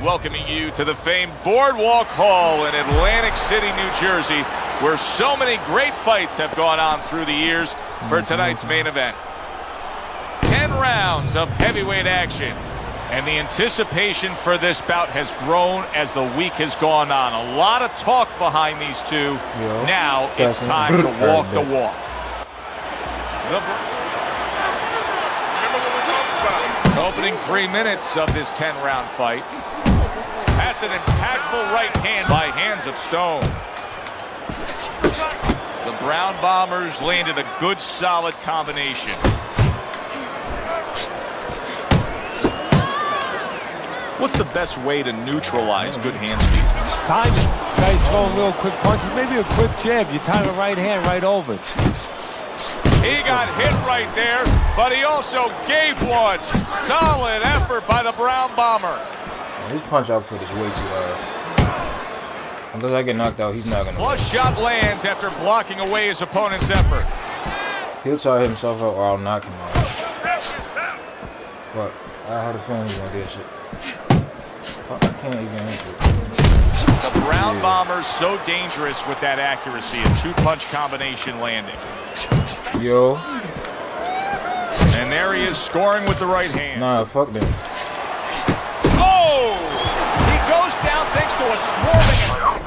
welcoming you to the famed Boardwalk Hall in Atlantic City, New Jersey, where so many great fights have gone on through the years for tonight's main event. 10 rounds of heavyweight action, and the anticipation for this bout has grown as the week has gone on. A lot of talk behind these two. Now it's time to walk the walk. Opening 3 minutes of this 10-round fight. That's an impactful right hand by Hands of Stone. The Brown Bombers landed a good, solid combination. What's the best way to neutralize good hand speed? Timing. Guys throwing real quick punches, maybe a quick jab. You time a right hand right over it. He got hit right there, but he also gave one. Solid effort by the Brown Bomber. His punch output is way too high. Unless I get knocked out, he's not going to Flush shot lands after blocking away his opponent's effort. He'll tire himself out or I'll knock him out. Fuck. I had a feeling he's going to get shit. Fuck, I can't even answer it. The Brown Bomber's so dangerous with that accuracy. A two-punch combination landing. Yo. And there he is scoring with the right hand. Nah, fuck that. Oh! He goes down thanks to a swarming attack.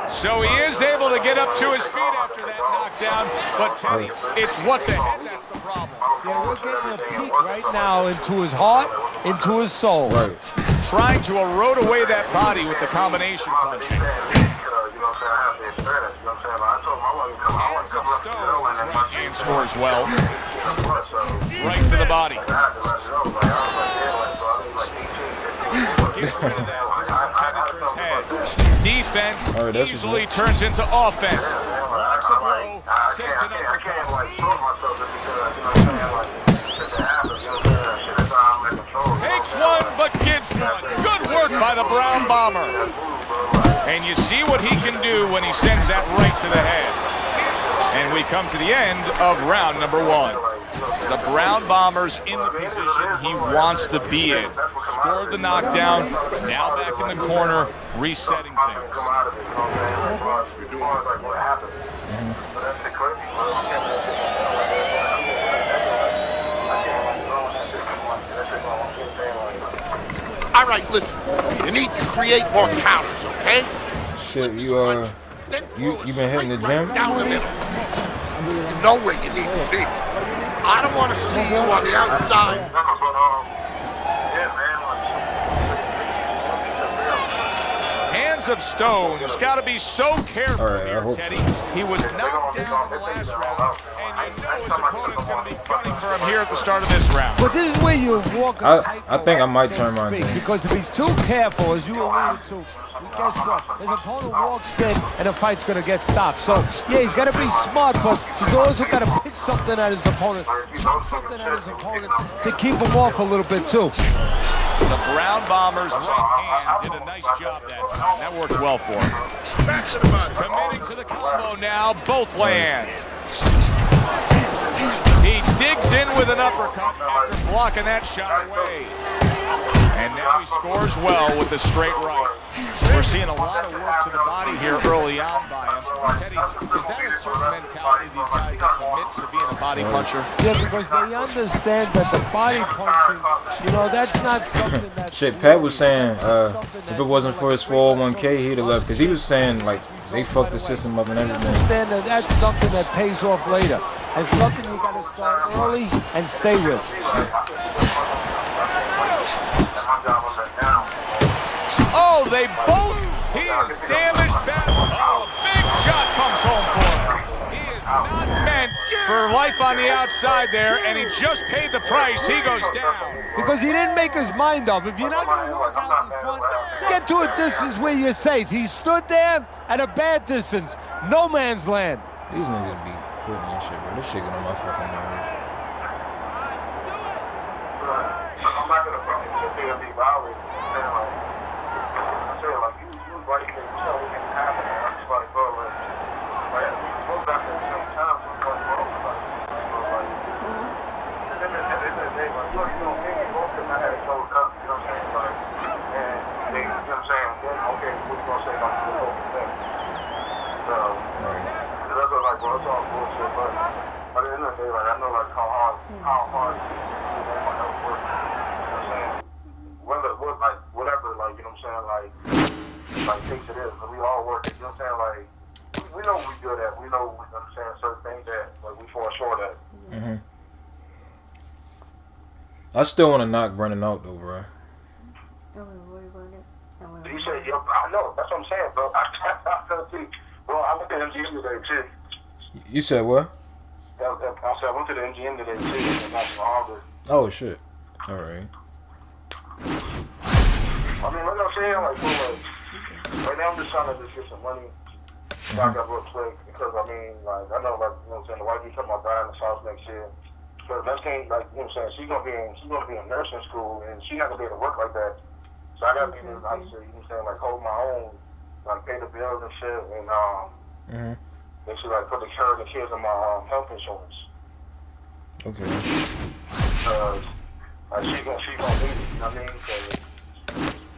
So he is able to get up to his feet after that knockdown, but Teddy, it's what's ahead that's the problem. Yeah, we're getting a peek right now into his heart, into his soul. Right. Trying to erode away that body with the combination punching. Hands of Stone and scores well. Right to the body. Gets rid of that. Defense easily turns into offense. Blocks a blow, sends an uppercut. Takes one, but gives one. Good work by the Brown Bomber. And you see what he can do when he sends that right to the head. And we come to the end of round number 1. The Brown Bomber's in the position he wants to be in. Scored the knockdown, now back in the corner, resetting things. All right, listen. You need to create more counters, okay? Shit, you been hitting the gym? Down the middle. You know where you need to be. I don't want to see you on the outside. Hands of Stone has got to be so careful here, Teddy. He was knocked down in the last round, and you know his opponent's going to be gunning for him here at the start of this round. But this is where you walk. I think I might turn mine. Because if he's too careful, as you alluded to, guess what? His opponent walks in, and the fight's going to get stopped. So, yeah, he's got to be smart, but he's also got to pitch something at his opponent, to keep him off a little bit, too. The Brown Bomber's right hand did a nice job that time. That worked well for him. Committing to the combo now, both land. He digs in with an uppercut after blocking that shot away. And now he scores well with the straight right. We're seeing a lot of work to the body here early on by him. Teddy, is that a certain mentality these guys that commit to being a body puncher? Yeah, because they understand that the body punching, you know, that's not something that... Shit, Pat was saying if it wasn't for his 401k, he'd have left. Because he was saying, like, they fucked the system up and everything. Understand that that's something that pays off later. And something you got to start early and stay with. Oh, they both, he is damaged bad. Oh, a big shot comes home for him. He is not meant for life on the outside there, and he just paid the price. He goes down. Because he didn't make his mind up. If you're not going to work out in front, get to a distance where you're safe. He stood there at a bad distance. No man's land. These niggas be quitting and shit, bro. This shit get on my fucking nerves. not gonna fucking sit there and be violent. And like, I said, like you right there, you know what can happen. And I'm just like, bro, like both back at the same time, so it's like, bro, like, and then at the end of the day, like, look, you know, me and both of them, I had a cold cup, you know what I'm saying? Like, and they, you know what I'm saying? Then, okay, what you gonna say about the both of them? So, that's what, like, bro, it's all bullshit, but at the end of the day, like, I know, like, how hard it is to make my health work, you know what I'm saying? Whatever, like, you know what I'm saying? Like things it is, but we all work it, you know what I'm saying? Like, we know what we're good at. We know, you know what I'm saying, certain things that, like, we fall short at. I still want to knock Brennan out, though, bro. You said, yo, I know, that's what I'm saying, bro. I felt too. Well, I went to MGM today, too. You said what? I said I went to the MGM today, too, in National Harbor. Oh, shit. All right. I mean, like I'm saying, like, bro, like, right now I'm just trying to just get some money. Back up real quick, because I mean, like, I know, like, you know what I'm saying, the wife be talking about buying this house next year. But next thing, like, you know what I'm saying, she's gonna be in nursing school, and she's not gonna be able to work like that. So I gotta be able to, like, you know what I'm saying, like, hold my own, like, pay the bills and shit, and basically, like, put the kids in my health insurance. Okay. Because, like, she's gonna need it, you know what I mean? Cause,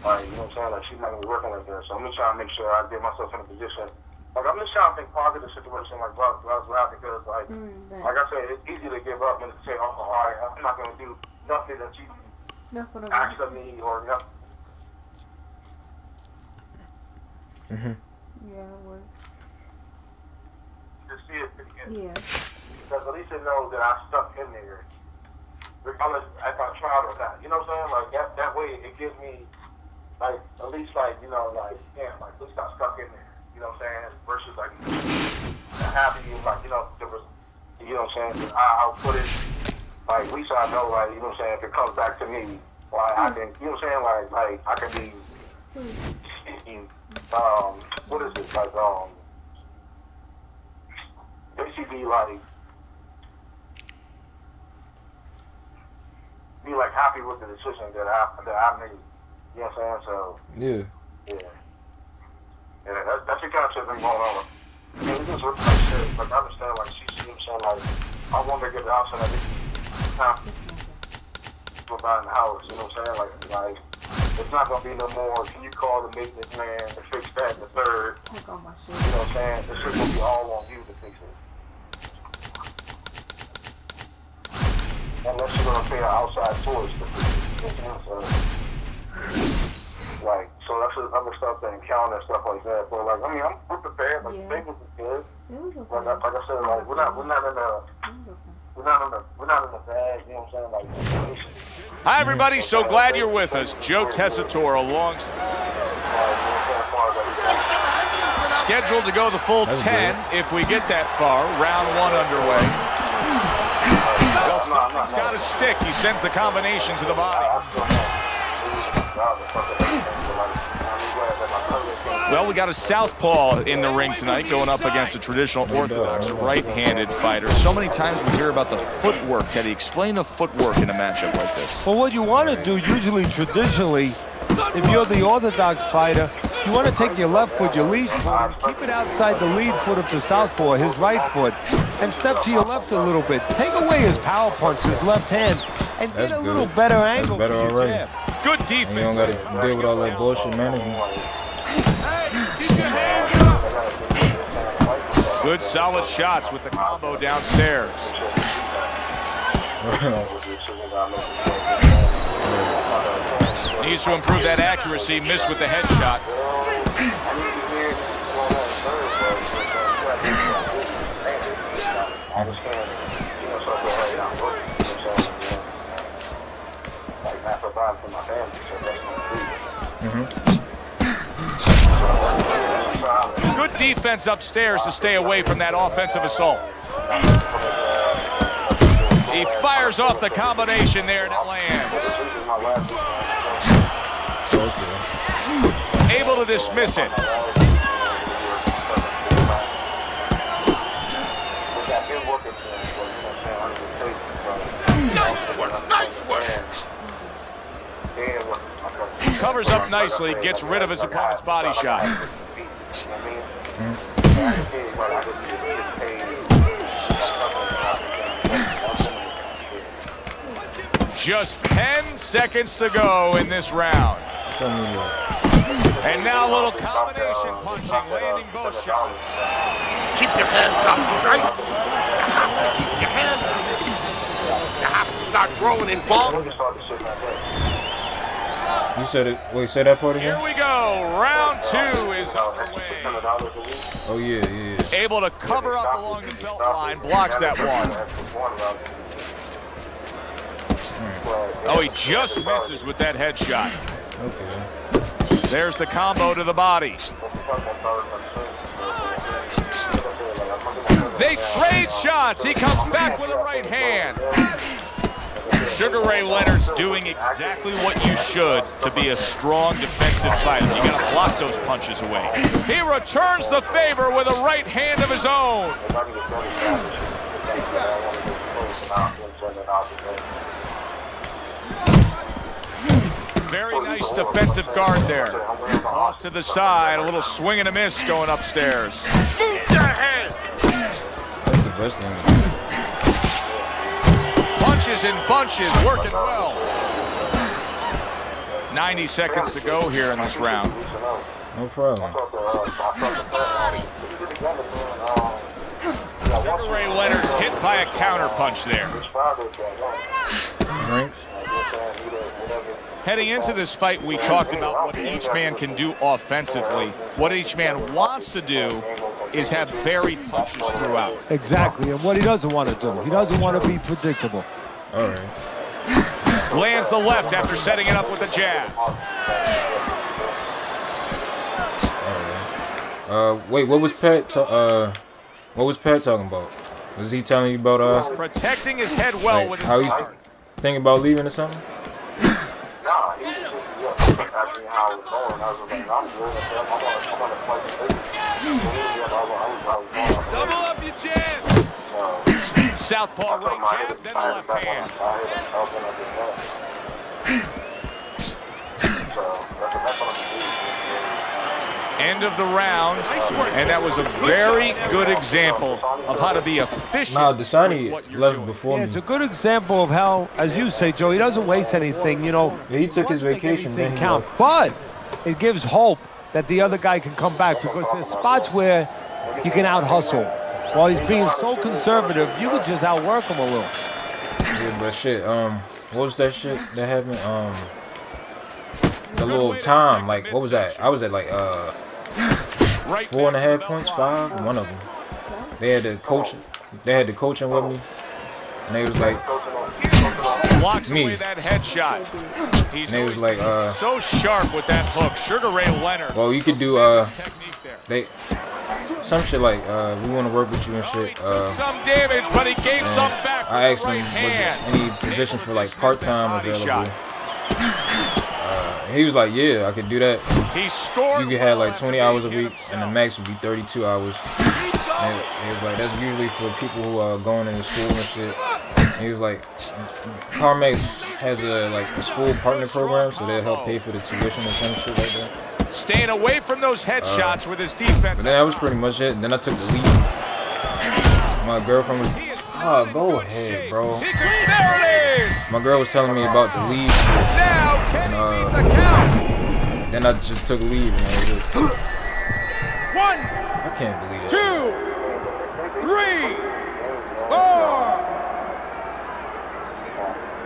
like, you know what I'm saying, like, she's not gonna be working like that. So I'm just trying to make sure I get myself in a position. Like, I'm just trying to think positive situation, like, because, like I said, it's easy to give up and to say, oh, all right, I'm not going to do nothing that you ask of me or nothing. Yeah, it works. Just see it again. Yeah. Because at least they know that I stuck in there, regardless if I tried or not. You know what I'm saying? Like, that way it gives me, like, at least, like, you know, like, damn, like, at least I stuck in there. You know what I'm saying? Versus, like, happy, like, you know, there was, you know what I'm saying? I'll put it, like, at least I know, like, you know what I'm saying? If it comes back to me, like, I can, you know what I'm saying? Like, I can be, what is it? Like, basically, like, be, like, happy with the decision that I made. You know what I'm saying? So, yeah. Yeah, that's the kind of shit that's going on. And it's just like shit, like, I understand, like, she seems so, like, I want to get the house and everything. Time for buying the house, you know what I'm saying? Like, it's not going to be no more, can you call the maintenance man to fix that and the third? You know what I'm saying? This shit going to be all on you to fix it. Unless you're going to pay an outside source to fix it. You know what I'm saying? Like, so that's the other stuff that encounter and stuff like that. But, like, I mean, we're prepared. Like, things are good. Like I said, like, we're not in the bad, you know what I'm saying, like, situation. Hi, everybody. So glad you're with us. Joe Tessitore scheduled to go the full 10 if we get that far. Round one underway. Well, something's got to stick. He sends the combination to the body. Well, we got a southpaw in the ring tonight going up against a traditional orthodox right-handed fighter. So many times we hear about the footwork. Teddy, explain the footwork in a matchup like this. Well, what you want to do, usually, traditionally, if you're the orthodox fighter, you want to take your left foot, your lead foot, and keep it outside the lead foot of the southpaw, his right foot, and step to your left a little bit. Take away his power punch, his left hand, and get a little better angle. That's better already. Good defense. And you don't got to deal with all that bullshit management. Good solid shots with the combo downstairs. Needs to improve that accuracy. Missed with the headshot. Good defense upstairs to stay away from that offensive assault. He fires off the combination there and it lands. Able to dismiss it. Nice work, nice work. Covers up nicely, gets rid of his opponent's body shot. Just 10 seconds to go in this round. And now a little combination punching, landing both shots. Keep your hands up, right? You have to keep your hands up. You have to start growing involved. You said it. Wait, say that part again? Here we go. Round 2 is underway. Oh, yeah. Able to cover up along the belt line, blocks that one. Oh, he just misses with that headshot. Okay. There's the combo to the body. They trade shots. He comes back with a right hand. Sugar Ray Leonard's doing exactly what you should to be a strong defensive fighter. You got to block those punches away. He returns the favor with a right hand of his own. Very nice defensive guard there. Off to the side, a little swing and a miss going upstairs. Move your head. That's the best thing. Punches and bunches, working well. 90 seconds to go here in this round. No problem. Sugar Ray Leonard's hit by a counter punch there. Drinks. Heading into this fight, we talked about what each man can do offensively. What each man wants to do is have varied punches throughout. Exactly, and what he doesn't want to do. He doesn't want to be predictable. All right. Lands the left after setting it up with a jab. Wait, what was Pat talking about? Was he telling you about Protecting his head well like with his how he's guard. thinking about leaving or something? Nah, he was just asking how it was going. I was like, I'm good. I'm gonna fight the Double up your jab. Southpaw right jab, then the left hand. End of the round, and that was a very good example of how to be efficient. Nah, SANHII left before Yeah, me. it's a good example of how, as you say, Joe, he doesn't waste anything, you know. Yeah, he took his vacation, then he count. left. But it gives hope that the other guy can come back because there's spots where you can out-hustle. While he's being so conservative, you could just outwork him a little. Yeah, but shit, what was that shit that happened? The little time, like, what was that? I was at like 4.5 points, 5, one of them. They had the coach, coaching with me, and they was like, Blocks me. away that headshot. He's And they was like, so sharp with that hook. Sugar Ray Leonard. well, you could do Technique there. some shit like we want to work with you and shit. Some damage, but he gave some back. I with asked the him, right was hand. there any position for like part-time Body available? shot. He was like, yeah, I could do that. He scored. You could have like 20 hours a week, and the max would be 32 hours. And he was like, that's usually for people who are going into school and shit. And he was like, CarMax has a school partner program, so they'll help pay for the tuition or some shit like that. Staying away from those headshots with his defense. But then that was pretty much it. Then I took the lead. My girlfriend was, oh, go ahead, bro. There it is. My girl was telling me about the lead shit. Now can he leave the count? Then I just took a lead, and that was it. 1, I can't believe it. 2, 3, 4.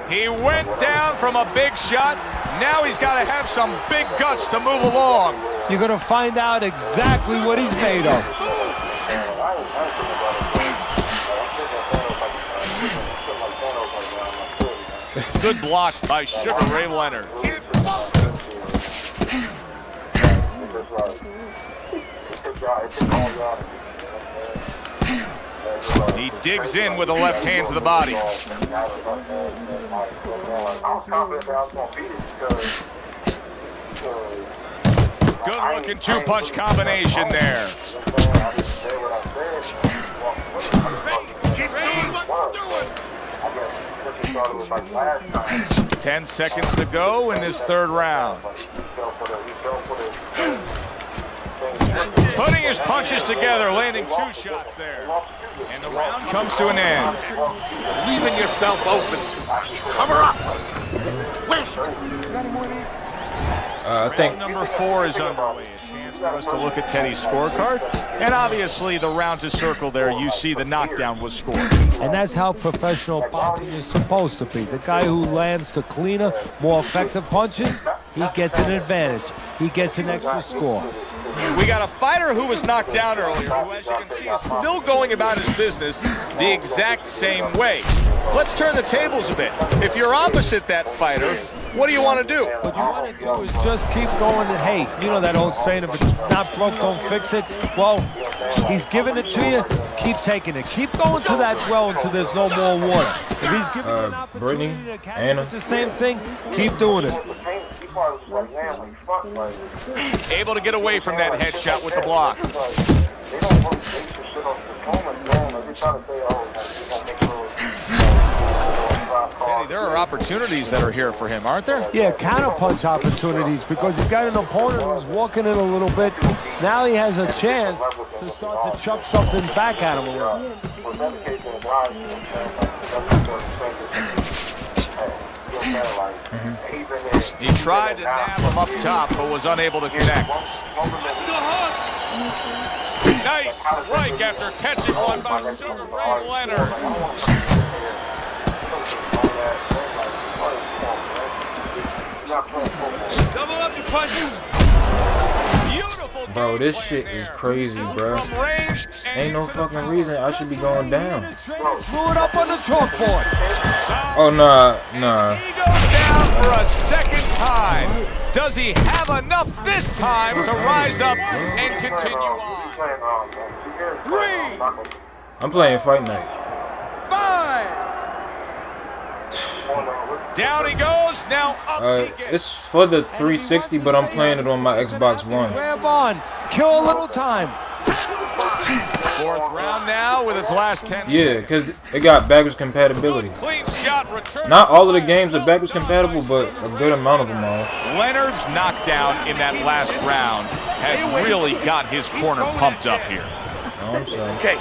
He went down from a big shot. Now he's got to have some big guts to move along. You're going to find out exactly what he's made of. Good block by Sugar Ray Leonard. He digs in with the left hand to the body. Good looking two-punch combination there. Keep doing what you're doing. 10 seconds to go in this third round. Putting his punches together, landing 2 shots there. And the round comes to an end. Leaving yourself open. Cover up. Where's I think Number 4 is underway. A chance for us to look at Teddy's scorecard. And obviously, the round to circle there, you see the knockdown was scored. And that's how professional boxing is supposed to be. The guy who lands the cleaner, more effective punches, he gets an advantage. He gets an extra score. We got a fighter who was knocked down earlier, who, as you can see, is still going about his business the exact same way. Let's turn the tables a bit. If you're opposite that fighter, what do you want to do? What you want to do is just keep going. And hey, you know that old saying, if it's not broke, don't fix it. Well, he's giving it to you. Keep taking it. Keep going to that well until there's no more water. If he's giving you an opportunity to catch Anna. the same thing, keep doing it. Able to get away from that headshot with the block. Teddy, there are opportunities that are here for him, aren't there? Yeah, counterpunch opportunities, because he's got an opponent who's walking in a little bit. Now he has a chance to start to chuck something back at him a little. He tried to nab him up top, but was unable to connect. Nice strike after catching one by Sugar Ray Leonard. Double up your punches. Beautiful. Bro, this shit is crazy, bro. Ain't no fucking reason I should be going down. Threw it up on the chalkboard. Oh, nah. He goes down for a second time. Does he have enough this time to rise up and continue on? 3, I'm playing Fight Night. 5. Down he goes. Now up he gets. It's for the 360, but I'm playing it on my Xbox One. Grab on. Kill a little time. 4th round now with its last 10. Yeah, because it got backwards compatibility. Clean shot return. Not all of the games are backwards compatible, but a good amount of them are. Leonard's knockdown in that last round has really got his corner pumped up here. Oh, I'm sorry. Okay.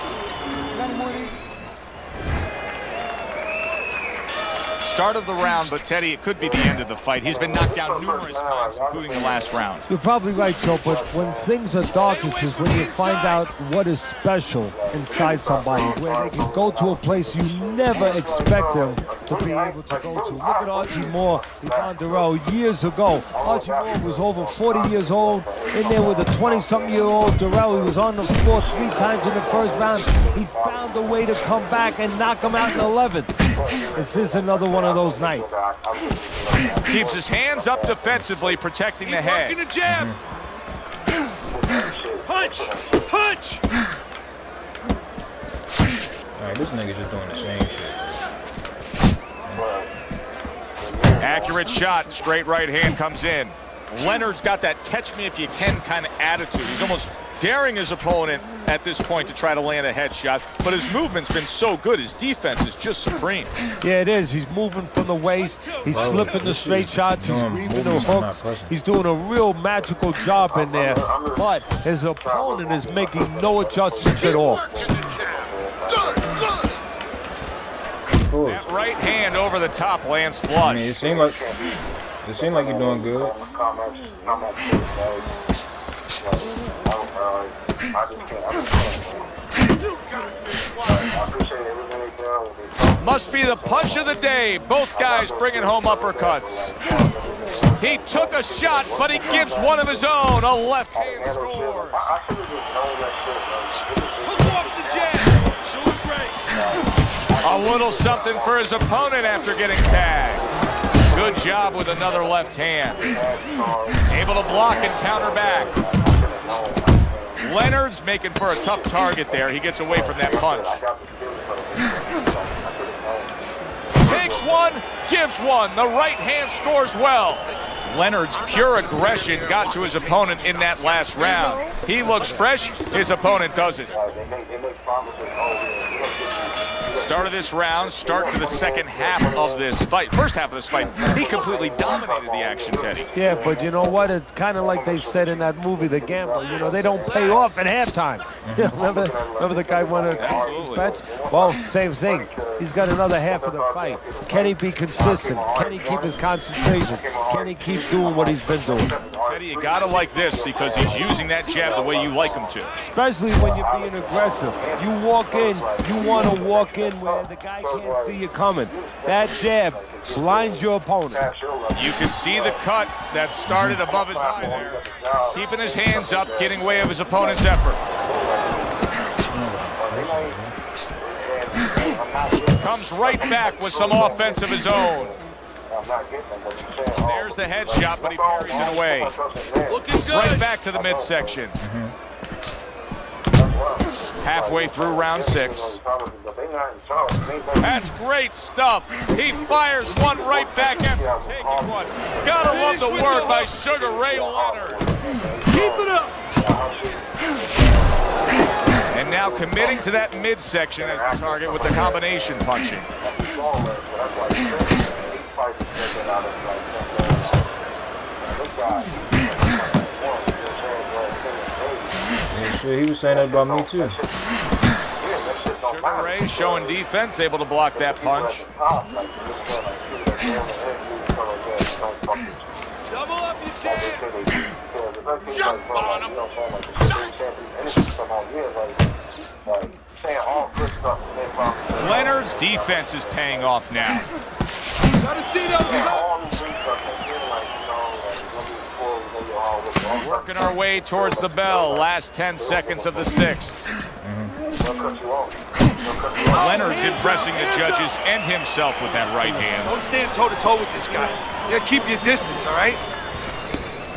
Start of the round, but Teddy, it could be the end of the fight. He's been knocked down numerous times, including the last round. You're probably right, Joe, but when things are darkest is when you find out what is special inside somebody, where they can go to a place you never expect them to be able to go to. Look at Archie Moore, Yvonne Durrell, years ago. Archie Moore was over 40 years old, in there with a 20-something-year-old Durrell. He was on the floor 3 times in the first round. He found a way to come back and knock him out in the 11th. Is this another one of those nights? Keeps his hands up defensively, protecting the head. Working a jab. Punch! Punch! Alright, this nigga just doing the same shit. Accurate shot, straight right hand comes in. Leonard's got that catch-me-if-you-can kind of attitude. He's almost daring his opponent at this point to try to land a headshot, but his movement's been so good. His defense is just supreme. Yeah, it is. He's moving from the waist. He's slipping the straight shots. He's weaving the hooks. He's doing a real magical job in there, but his opponent is making no adjustments at all. That right hand over the top lands I flush. mean, it seemed like you're doing good. Must be the punch of the day. Both guys bringing home uppercuts. He took a shot, but he gives one of his own. A left hand scores. A little something for his opponent after getting tagged. Good job with another left hand. Able to block and counter back. Leonard's making for a tough target there. He gets away from that punch. Takes one, gives one. The right hand scores well. Leonard's pure aggression got to his opponent in that last round. He looks fresh, his opponent doesn't. Start of this round, start to the second half of this fight. First half of this fight, he completely dominated the action, Teddy. Yeah, but you know what? It's kind of like they said in that movie, The Gambler. You know, they don't pay off at halftime. Yeah, remember the guy wanted to his bets? Well, same thing. He's got another half of the fight. Can he be consistent? Can he keep his concentration? Can he keep doing what he's been doing? Teddy, you gotta like this because he's using that jab the way you like him to. Especially when you're being aggressive. You walk in, you want to walk in where the guy can't see you coming. That jab blinds your opponent. You can see the cut that started above his eye there. Keeping his hands up, getting way of his opponent's effort. Comes right back with some offense of his own. There's the headshot, but he parries it away. Looking good. Right back to the midsection. Halfway through round 6. That's great stuff. He fires one right back after taking one. Gotta love the work by Sugar Ray Leonard. Keep it up. And now committing to that midsection as the target with the combination punching. Yeah, sure, he was saying that about me too. Sugar Ray showing defense, able to block that punch. Double up your jab. Jump on him. Leonard's defense is paying off now. Gotta see those. Working our way towards the bell. Last 10 seconds of the 6th. Leonard's impressing the judges and himself with that right hand. Don't stand toe-to-toe with this guy. You gotta keep your distance, all right?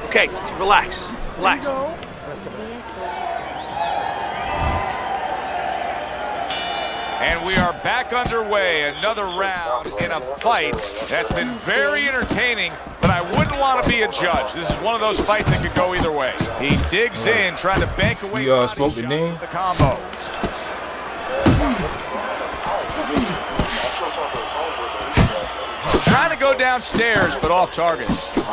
Okay, relax. Relax. And we are back underway. Another round in a fight that's been very entertaining, but I wouldn't want to be a judge. This is one of those fights that could go either way. He digs in, trying to bank away You spoke to Dean? with the combo. Trying to go downstairs, but off target.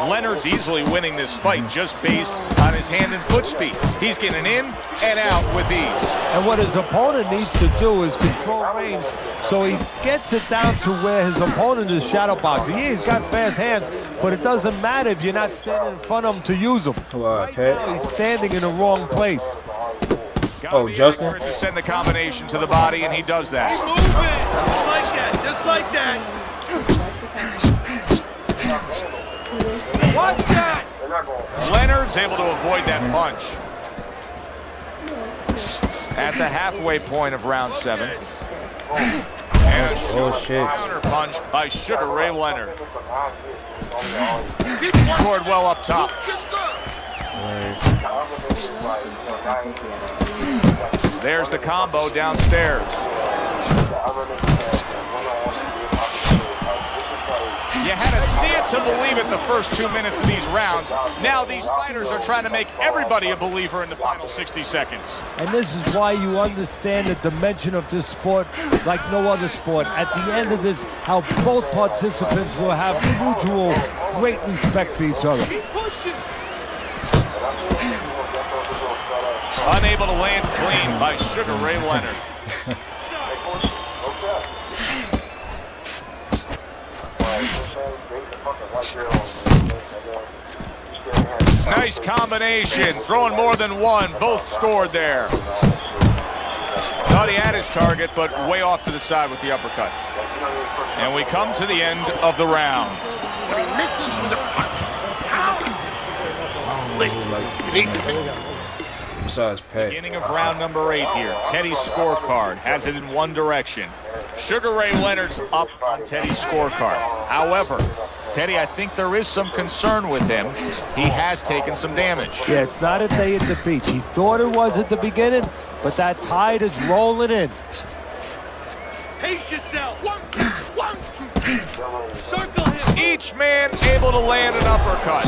Leonard's easily winning this fight just based on his hand and foot speed. He's getting in and out with ease. And what his opponent needs to do is control range so he gets it down to where his opponent is shadow boxing. Yeah, he's got fast hands, but it doesn't matter if you're not standing in front of him to use them. Right now, he's standing in the wrong place. Oh, Justin? To send the combination to the body, and he does that. Move it. Just like that. Just like that. Watch that! Leonard's able to avoid that punch. At the halfway point of round 7. And Oh shit. counter punch by Sugar Ray Leonard. Scored well up top. There's the combo downstairs. You had to see it to believe it the first 2 minutes of these rounds. Now these fighters are trying to make everybody a believer in the final 60 seconds. And this is why you understand the dimension of this sport like no other sport. At the end of this, how both participants will have mutual great respect for each other. Unable to land clean by Sugar Ray Leonard. Nice combination, throwing more than one. Both scored there. Thought he had his target, but way off to the side with the uppercut. And we come to the end of the round. When he misses the punch, Besides Pat. Beginning of round number 8 here. Teddy's scorecard has it in one direction. Sugar Ray Leonard's up on Teddy's scorecard. However, Teddy, I think there is some concern with him. He has taken some damage. Yeah, it's not a day at the beach. He thought it was at the beginning, but that tide is rolling in. Pace yourself. 1, 2, 3. Circle him. Each man able to land an uppercut.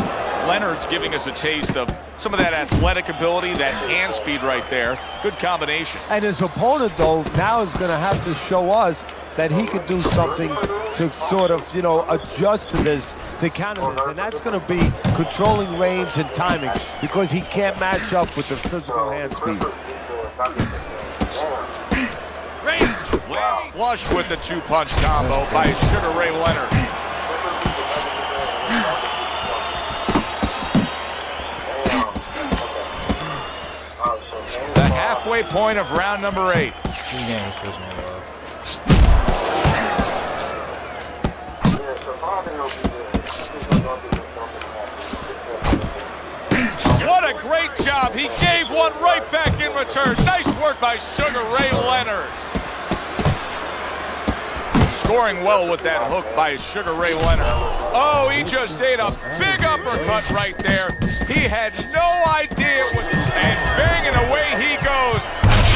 Leonard's giving us a taste of some of that athletic ability, that hand speed right there. Good combination. And his opponent, though, now is going to have to show us that he could do something to sort of, you know, adjust to this, to counter this. And that's going to be controlling range and timing, because he can't match up with the physical hand speed. Range. Lands flush with the two-punch combo by Sugar Ray Leonard. The halfway point of round number 8. This game is supposed to be love. What a great job. He gave one right back in return. Nice work by Sugar Ray Leonard. Scoring well with that hook by Sugar Ray Leonard. Oh, he just ate a big uppercut right there. He had no idea it was, and banging away he goes.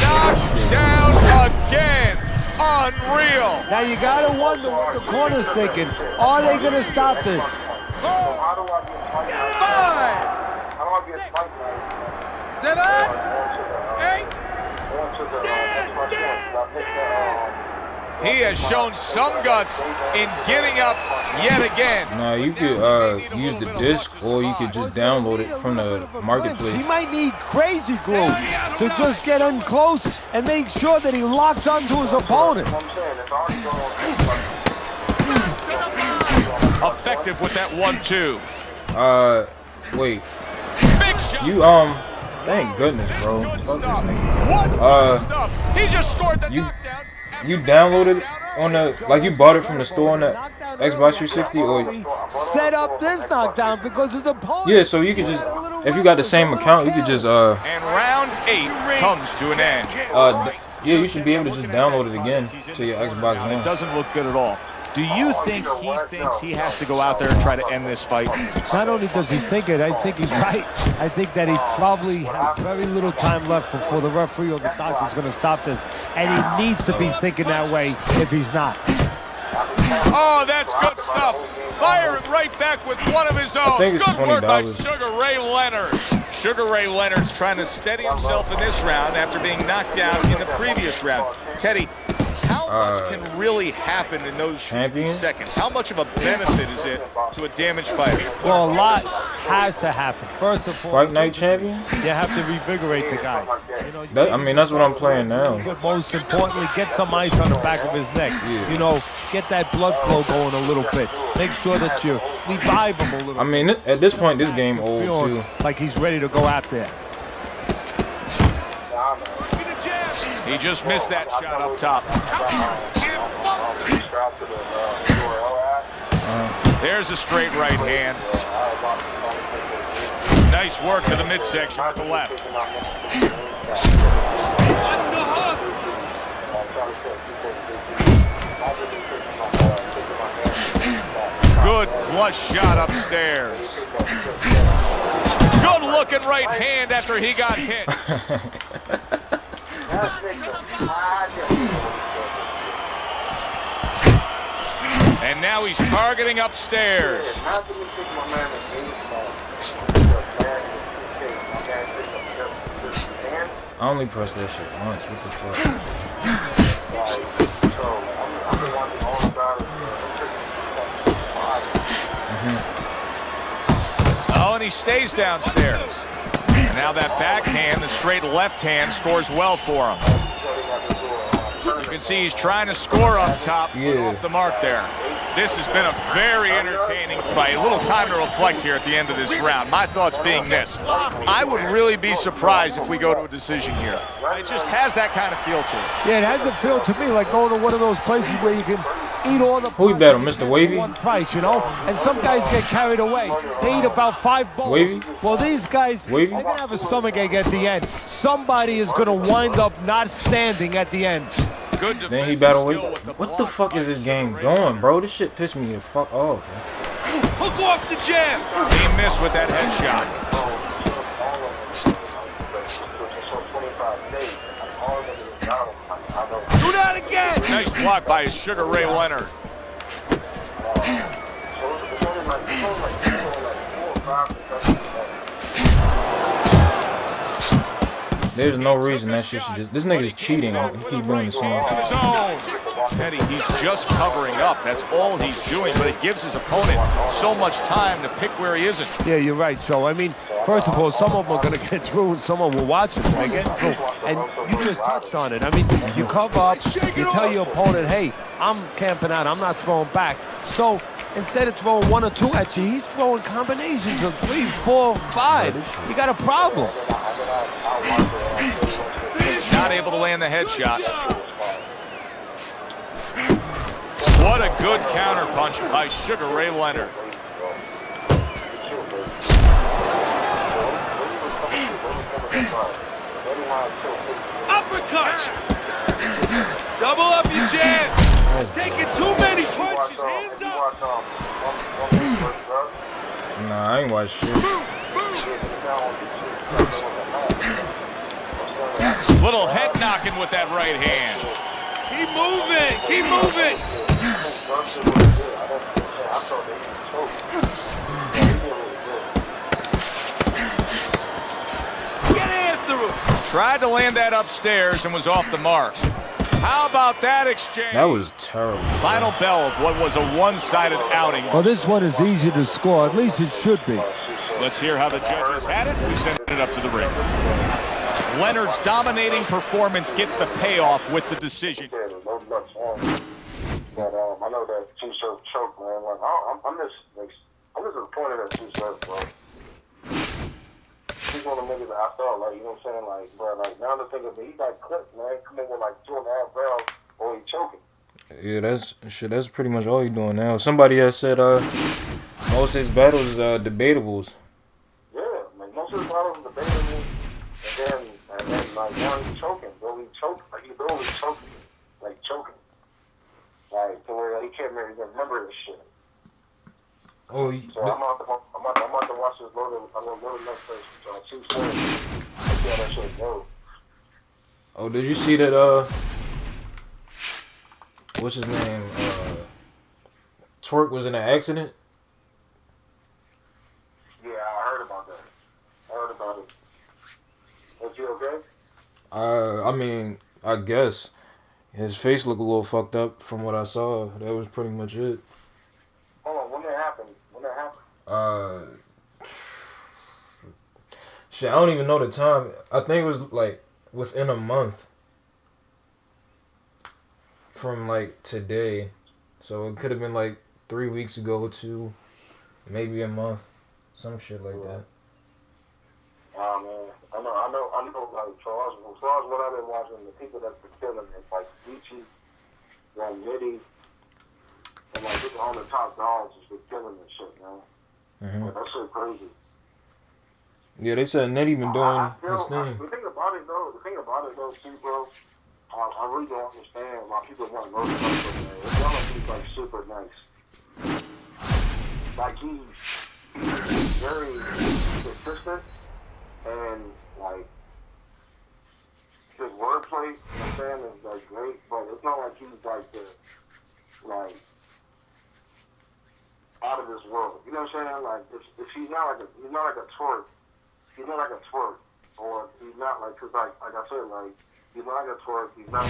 Knocked down again. Unreal. Now you gotta wonder what the corner's thinking. Are they gonna stop this? 5, 7, 8. He has shown some guts in getting up yet again. Now you could use the disc, or you could just download it from the marketplace. He might need crazy glue to just get in close and make sure that he locks onto his opponent. Effective with that 1-2. Wait. Big shot. You thank goodness, bro. Fuck this nigga. What stuff? He just scored the knockdown. You downloaded it on the, like you bought it from the store on the Xbox 360, or set up this knockdown because his opponent. yeah, so you could just, if you got the same account, you could just And round 8 comes to an end. yeah, you should be able to just download it again to your Xbox It One. doesn't look good at all. Do you think he thinks he has to go out there and try to end this fight? Not only does he think it, I think he's right. I think that he probably has very little time left before the referee or the doctor's going to stop this. And he needs to be thinking that way if he's not. Oh, that's good stuff. Firing right back with one of his own. think it's Good work by $20. Sugar Ray Leonard. Sugar Ray Leonard's trying to steady himself in this round after being knocked down in the previous round. Teddy, how much can really happen in those seconds? How much of a benefit is it to a damaged fighter? Well, a lot has to happen. First of all, Fight Night Champion? you have to revigorate the guy. You know, I mean, that's what I'm playing now. but most importantly, get some ice on the back of his neck. Yeah. You know, get that blood flow going a little bit. Make sure that you revive him a little bit. I mean, at this point, this game old too. Like he's ready to go out there. He just missed that shot up top. There's a straight right hand. Nice work to the midsection with the left. Good flush shot upstairs. Good looking right hand after he got hit. And now he's targeting upstairs. I only pressed that shit once. What the fuck? Oh, and he stays downstairs. And now that backhand, the straight left hand, scores well for him. You can see he's trying to score up top, but off the mark there. This has been a very entertaining fight. A little time to reflect here at the end of this round. My thoughts being this. I would really be surprised if we go to a decision here. It just has that kind of feel to it. Yeah, it has a feel to me like going to one of those places where you can eat all the... Who you bet on, Mr. Wavy? One price, you know? And some guys get carried away. They eat about 5 bowls. Wavy? Well, these guys, Wavy? they're going to have a stomachache at the end. Somebody is going to wind up not standing at the end. Good Then he battled with. What the fuck is this game doing, bro? This shit pissed me the fuck off. Man. Hook off the jab. He missed with that headshot. Do that again. Nice block by Sugar Ray Leonard. There's no reason that shit should just. This nigga's cheating. He keep doing the same In thing. the zone. Teddy, he's just covering up. That's all he's doing, but it gives his opponent so much time to pick where he isn't. Yeah, you're right, Joe. I mean, first of all, some of them are going to get through and some of them will watch it. They're getting through. And you just touched on it. I mean, you cover up, you tell your opponent, hey, I'm camping out, I'm not throwing back. So instead of throwing 1 or 2 at you, he's throwing combinations of 3, 4, 5. You got a problem. Not able to land the headshot. What a good counter punch by Sugar Ray Leonard. Uppercut! Double up your jab! Taking too many punches! Hands up! Nah, I ain't watch shit. Little head knocking with that right hand. Keep moving! Keep moving! Get after him! Tried to land that upstairs and was off the mark. How about that exchange? That was terrible. Final bell of what was a one-sided outing. Well, this one is easy to score. At least it should be. Let's hear how the judges had it. We send it up to the ring. Leonard's dominating performance gets the payoff with the decision. But I know that two-serve choke, man. Like, I'm just disappointed at two-serve, bro. He's one of the niggas that I felt like, you know what I'm saying? Like, bro, like, now the thing of it, he got clipped, man. Come in with like 2.5 rounds, or he choking. Yeah, that's pretty much all he doing now. Somebody has said most of his battles is debatables. Yeah, like most of his battles are debatable, and then like now he's choking, bro. He choking, like he literally choking, like choking, like to where he can't really remember this shit. Oh, So I'm about to watch this load. I'm gonna load enough first. So 2 stories. See how that shit goes. oh, did you see that? What's his name? Twerk was in an accident. Yeah, I heard about that. I heard about it. Was you okay? I mean, I guess his face looked a little fucked up from what I saw. That was pretty much it. Hold on, when that happened? Shit, I don't even know the time. I think it was like within a month from like today, so it could have been like 3 weeks ago to maybe a month, some shit like that. Oh man, I know. Like Charles, what I've been watching, the people that's been killing it, like Gucci, Nitty, and like just all the top dogs has been killing this shit, man. Like, that shit crazy. Yeah, they said Nettie been doing his thing. The thing about it though, too, bro, I really don't understand why people want to know the person, man. It's one of these like super nice. Like he's very consistent and like his wordplay, you know what I'm saying, is like great, but it's not like he's like like out of this world. You know what I'm saying? Like if he's not like a twerk. He's not like a twerk, or he's not like, cause like I said, like he's not like a twerk. He's not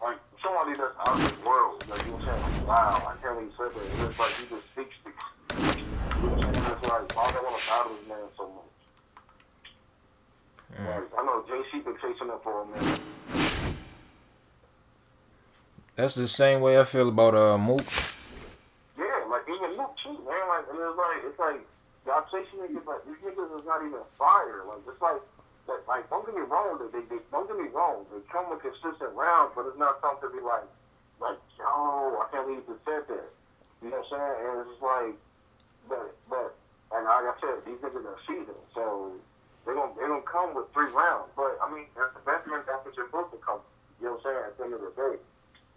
like somebody that's out of this world. Like you know what I'm saying? Like, wow, I can't even say that. It's like he just speaks to. You know what I'm saying? It's like why do I want to battle this man so much? Like, I know JC been chasing up for him, man. That's the same way I feel about Mook. Yeah, like even Luke too, man. Like and it's like. Y'all chasing niggas, like these niggas is not even fire. Like it's like don't get me wrong. They don't get me wrong. They come with consistent rounds, but it's not something to be like yo, I can't believe you said that. You know what I'm saying? And it's just like, but and like I said, these niggas are seasoned, so they don't come with 3 rounds. But I mean, that's the best man. That's what you're supposed to come. You know what I'm saying? At the end of the day,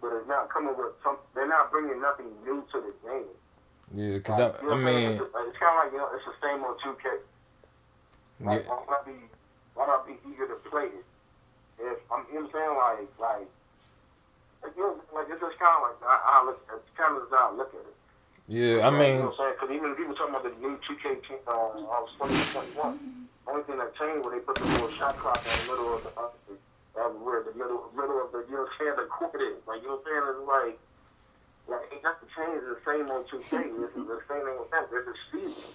but it's not coming with some. They're not bringing nothing new to the game. Yeah, cause I mean, it's kind of like, you know, it's the same on 2K. Like, yeah. why not be eager to play it? If I'm, you know what I'm saying, like you know, like it's just kind of like it's kind of how I look at it. Yeah, I mean, you know what I'm saying? Because even people talking about the new 2K, I was 2021. Only thing that changed when they put the little shot clock in the middle of the where the middle of the, you know what I'm saying, the court is. Like, you know what I'm saying? It's like it got to change the same on 2K. This is the same thing with that. This is season.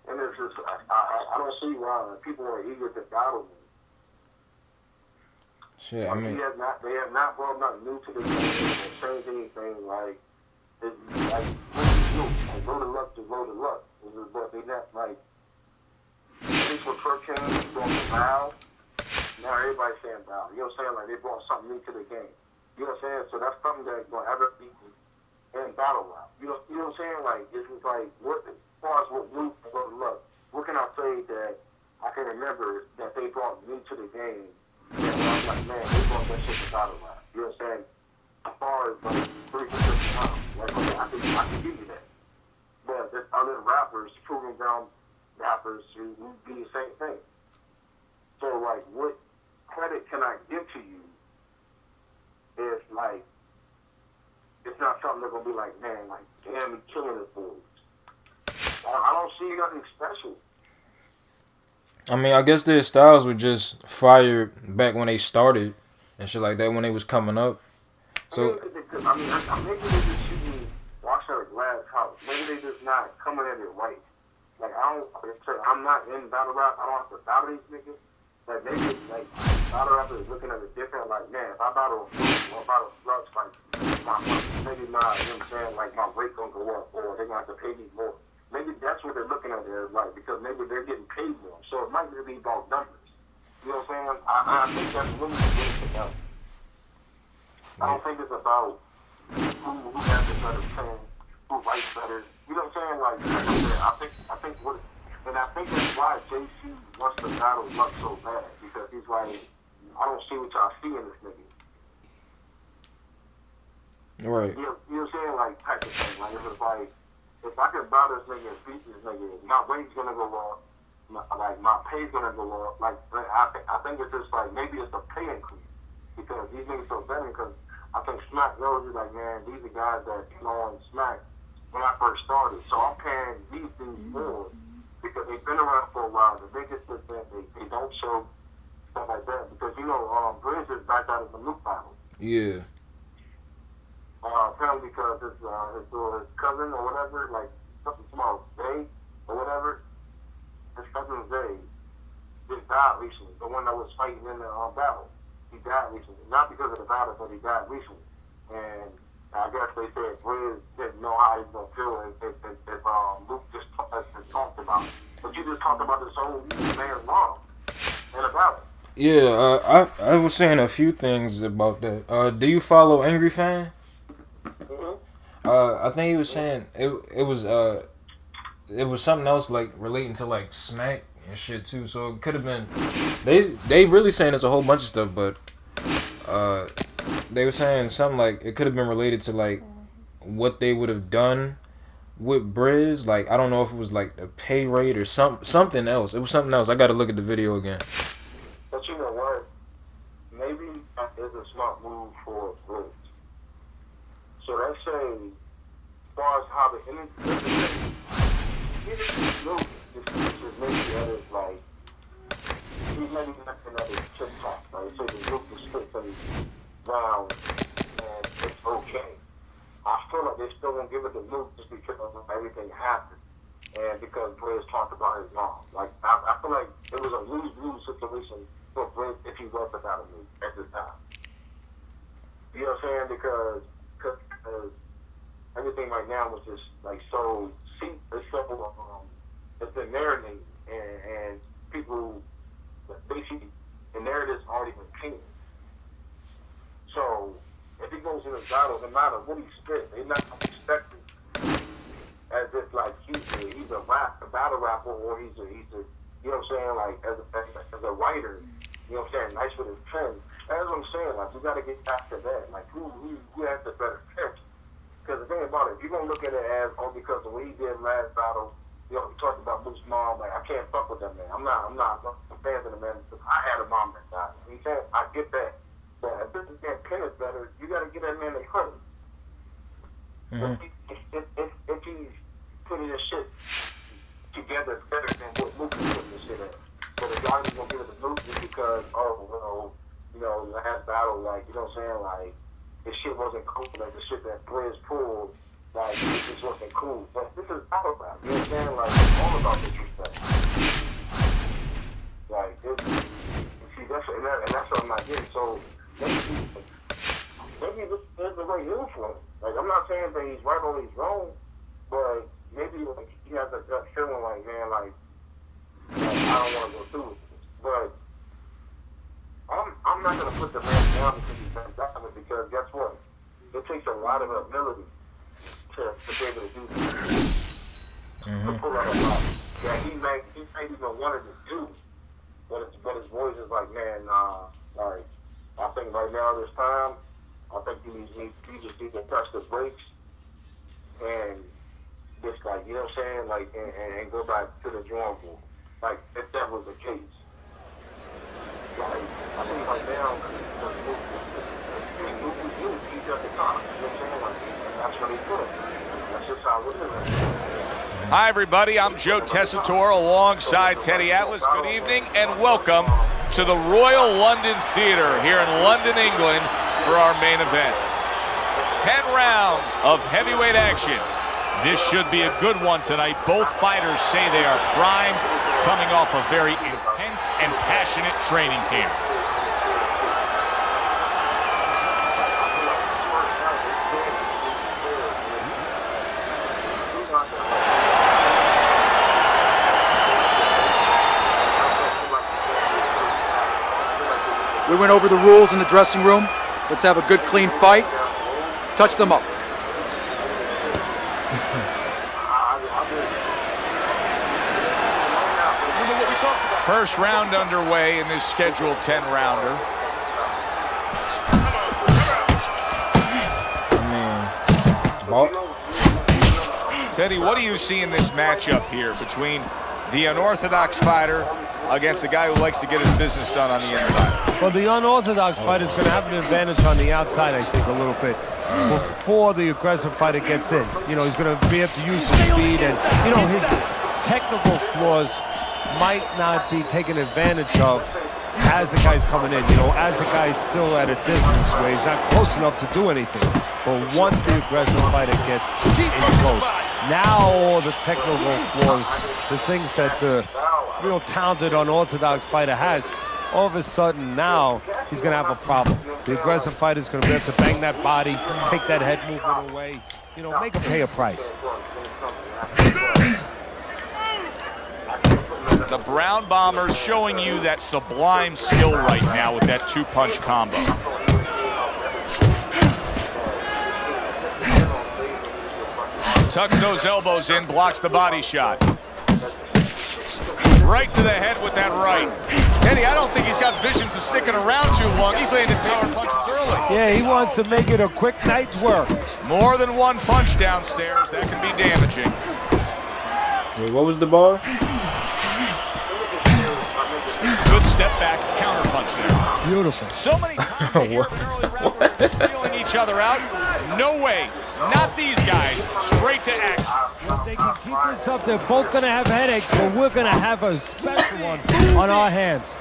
And it's just, I don't see why people are eager to battle me. Shit, Like, I mean, they have not brought nothing new to the game or changed anything. Like, it's like, like, load of luck to load of luck. But they not, like, at least with Kirk came, he brought the Val. Now everybody's saying Val. You know what I'm saying? Like, they brought something new to the game. You know what I'm saying? So that's something that's going to ever be in battle rap. You know what I'm saying? Like, it's just like, what, as far as what new and load of luck, what can I say that I can remember that they brought new to the game? And I was like, man, they brought that shit to battle rap. You know what I'm saying? As far as, like, 3 consistent rounds. Like, okay, I can give you that. But there's other rappers, proving ground rappers, who do the same thing. So, like, what credit can I give to you if, like, it's not something they're going to be like, man, like, damn, he's killing the fools. I don't see nothing special. I mean, I guess their styles were just fire back when they started and shit like that when they was coming up. So maybe they just shooting wash out a glass house. Maybe they just not coming at it right. Like, I'm not in battle rap. I don't have to battle these niggas. Like, maybe, like, battle rappers is looking at it different. Like, man, if I battle or battle slugs, like, maybe my, you know what I'm saying, like, my rate gonna go up, or they're gonna have to pay me more. Maybe that's what they're looking at it like, because maybe they're getting paid more. So it might really be about numbers. You know what I'm saying? I think that's really what it's about. I don't think it's about who has the better pen, who writes better. You know what I'm saying? Like I said, I think that's why JC wants to battle Luck so bad, because he's like, I don't see what y'all see in this nigga. right. You know what I'm saying? Like, type of thing. Like, it was like, if I could battle this nigga and beat this nigga, my rate's gonna go up. My pay's gonna go up. Like, I think it's just like, maybe it's a pay increase, because these niggas so veteran. Because I think SMACC knows you, like, man, these are guys that came on SMACC when I first started. So I'm paying these dudes more because they've been around for a while. The biggest is that they don't show stuff like that, because you know, Bridge is back out of the loop battle. Yeah. Apparently because his cousin or whatever, like something small, Zay or whatever, his cousin Zay just died recently. The one that was fighting in the battle, he died recently. Not because of the battle, but he died recently. And I guess they said Briz didn't know how he was gonna feel if Luke just talked about it. But you just talked about this whole man's mom in a battle. Yeah, I was saying a few things about that. Do you follow Angry Fan? I think he was saying it was something else, like relating to like SMACC and shit too. So it could have been they really saying there's a whole bunch of stuff, but they were saying something like it could have been related to like what they would have done with Briz. Like, I don't know if it was like a pay rate or something else. It was something else. I got to look at the video again. But you know what? Maybe that is a smart move for Briz. So let's say, as far as how the internet, this is maybe that is like, he's maybe nothing that is TikTok, right? So the group is split round and it's okay. I feel like they still won't give it to Luke just because of everything happened. And because Briz talked about his mom. Like, I feel like it was a lose-lose situation for Briz if he was about Luke at this time. You know what I'm saying? Because everything right now was just like so it's been marinating, and people basically the narrative's already been painted. So if he goes in a battle, no matter what he spits, they're not gonna expect it as if like he's a battle rapper, or he's a you know what I'm saying, like as a writer, you know what I'm saying, nice with his pen. That's what I'm saying. Like, you got to get back to that. Like, who has the better pen? Because the thing about it, if you're going to look at it as, because of what he did last battle, you know, he talked about Luke's mom, like, I can't fuck with that man. I'm not a fan of the man, because I had a mom that died. You know, I get that. But if this man's pen is better, you got to get that man a credit. If he's putting his shit together better than what Luke is putting his shit in. because, oh, well, you know, the last battle, like, you know what I'm saying, like, this shit wasn't cool, like, the shit that Blizz pulled, like, this wasn't cool. But this is battle rap, you know what I'm saying? Like, it's all about disrespect. Like, see, that's what I'm not getting. So, maybe this is the right move for him. Like, I'm not saying that he's right or he's wrong, but maybe, like, he has a gut feeling like, man, like I don't want to go through with this. But I'm not going to put the man down because he's been down, because guess what? It takes a lot of ability to be able to do this. To pull out a lot that he may even wanted to do. But his voice is like, man, like, I think right now, this time, I think he just need to press the brakes and just, like, you know what I'm saying, like, and go back to the drawing board. Like, if that was the case. Like, I think right now, he's at the top, you know what I'm saying, like, that's what he put. That's just how we're doing. Hi, everybody. I'm Joe Tessitore alongside Teddy Atlas. Good evening and welcome to the Royal London Theatre here in London, England for our main event. 10 rounds of heavyweight action. This should be a good one tonight. Both fighters say they are primed, coming off a very intense and passionate training camp. We went over the rules in the dressing room. Let's have a good, clean fight. Touch them up. First round underway in this scheduled 10-rounder. Teddy, what do you see in this matchup here between the unorthodox fighter against a guy who likes to get his business done on the inside? Well, the unorthodox fighter is going to have an advantage on the outside, I think, a little bit, before the aggressive fighter gets in. You know, he's going to be able to use his speed, and, you know, his technical flaws might not be taken advantage of as the guy's coming in. You know, as the guy's still at a distance where he's not close enough to do anything. But once the aggressive fighter gets in close, now all the technical flaws, the things that the real talented unorthodox fighter has, all of a sudden now he's going to have a problem. The aggressive fighter is going to be able to bang that body, take that head movement away, you know, make him pay a price. The Brown Bombers showing you that sublime skill right now with that two-punch combo. Tucks those elbows in, blocks the body shot. Right to the head with that right. Teddy, I don't think he's got visions of sticking around too long. He's landing power punches early. Yeah, he wants to make it a quick night's work. More than one punch downstairs, that can be damaging. Wait, what was the bar? Good step back, counter punch there. Beautiful. So many times here in the early round, we're just feeling each other out. No way. Not these guys. Straight to action. If they can keep this up, they're both going to have headaches, but we're going to have a special one on our hands.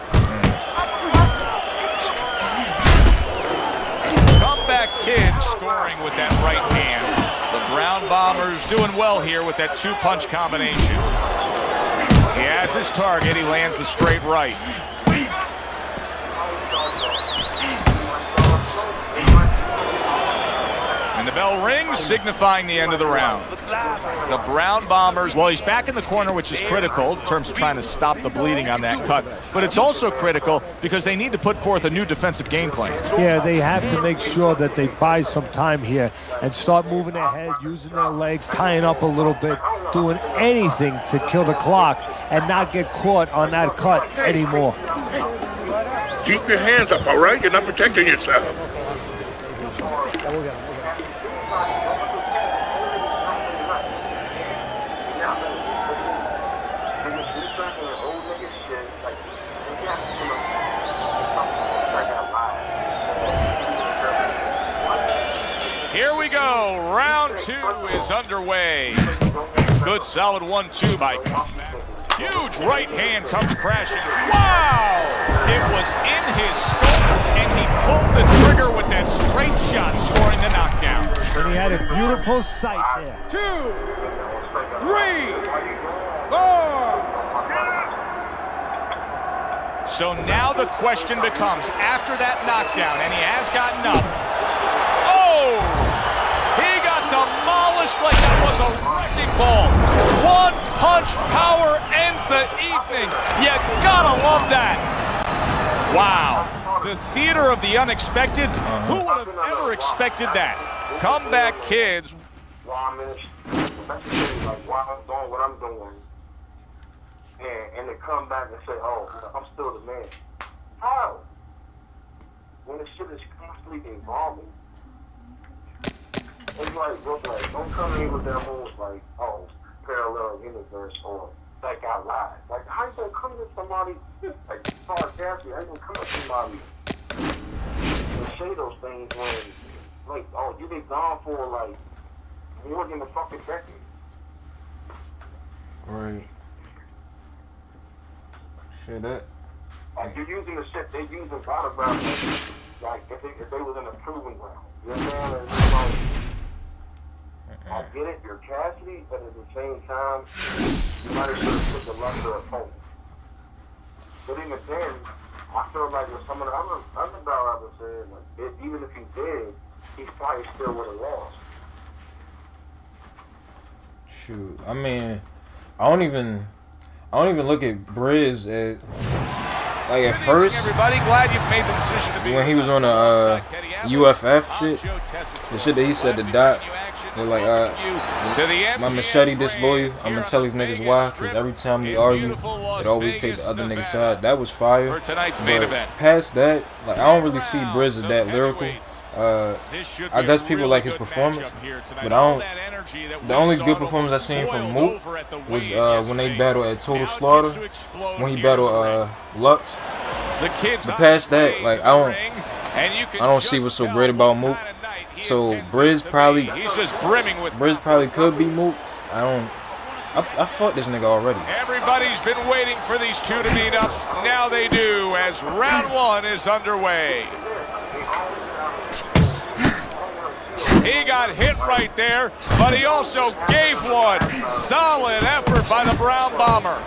Comeback Kid scoring with that right hand. The Brown Bombers doing well here with that two-punch combination. He has his target. He lands the straight right. And the bell rings, signifying the end of the round. The Brown Bombers, well, he's back in the corner, which is critical in terms of trying to stop the bleeding on that cut. But it's also critical because they need to put forth a new defensive game plan. Yeah, they have to make sure that they buy some time here and start moving their head, using their legs, tying up a little bit, doing anything to kill the clock and not get caught on that cut anymore. Keep your hands up, all right? You're not protecting yourself. Here we go. Round two is underway. Good solid 1-2 by Huge right hand comes crashing. Wow! It was in his scope, and he pulled the trigger with that straight shot, scoring the knockdown. And he had a beautiful sight there. 2, 3, 4. So now the question becomes, after that knockdown, and he has gotten up, oh! He got demolished like that was a wrecking ball. One punch power ends the evening. You gotta love that. Wow. The theater of the unexpected. Who would have ever expected that? Comeback kids. While I'm in like while I'm doing what I'm doing, and they come back and say, "Oh, I'm still the man." How? When the shit is constantly evolving. It's like, look, like, don't come in with that whole, like, oh, parallel universe or like out loud. Like, how you gonna come to somebody, like, sarcastic, how you gonna come to somebody and say those things when, like, oh, you been gone for, like, more than a fucking decade. Right. Shit, that. Like, you're using the shit they use in battleground, like, if they was in a proving ground. You know what I'm saying? And it's like, I get it, you're Cassidy, but at the same time, you might have should have took the lesser opponent. But even then, I feel like with some of the other battle I said, like, even if he did, he probably still would have lost. Shoot, I mean, I don't even look at Briz at like at first. Everybody, glad you've made the decision to be when he was on the UFF shit, the shit that he said to Doc, they're like, my machete disloyal. I'm gonna tell these niggas why, because every time we argue, it always take the other nigga's side. That was fire. For tonight's main event. Past that, like, I don't really see Briz as that lyrical. I guess people like his performance, but I don't. The only good performance I seen from Mook was when they battled at Total Slaughter, when he battled Lux. But past that, like, I don't see what's so great about Mook. So Briz probably could be Mook. I fought this nigga already. Everybody's been waiting for these two to meet up. Now they do, as round one is underway. He got hit right there, but he also gave one. Solid effort by the Brown Bomber.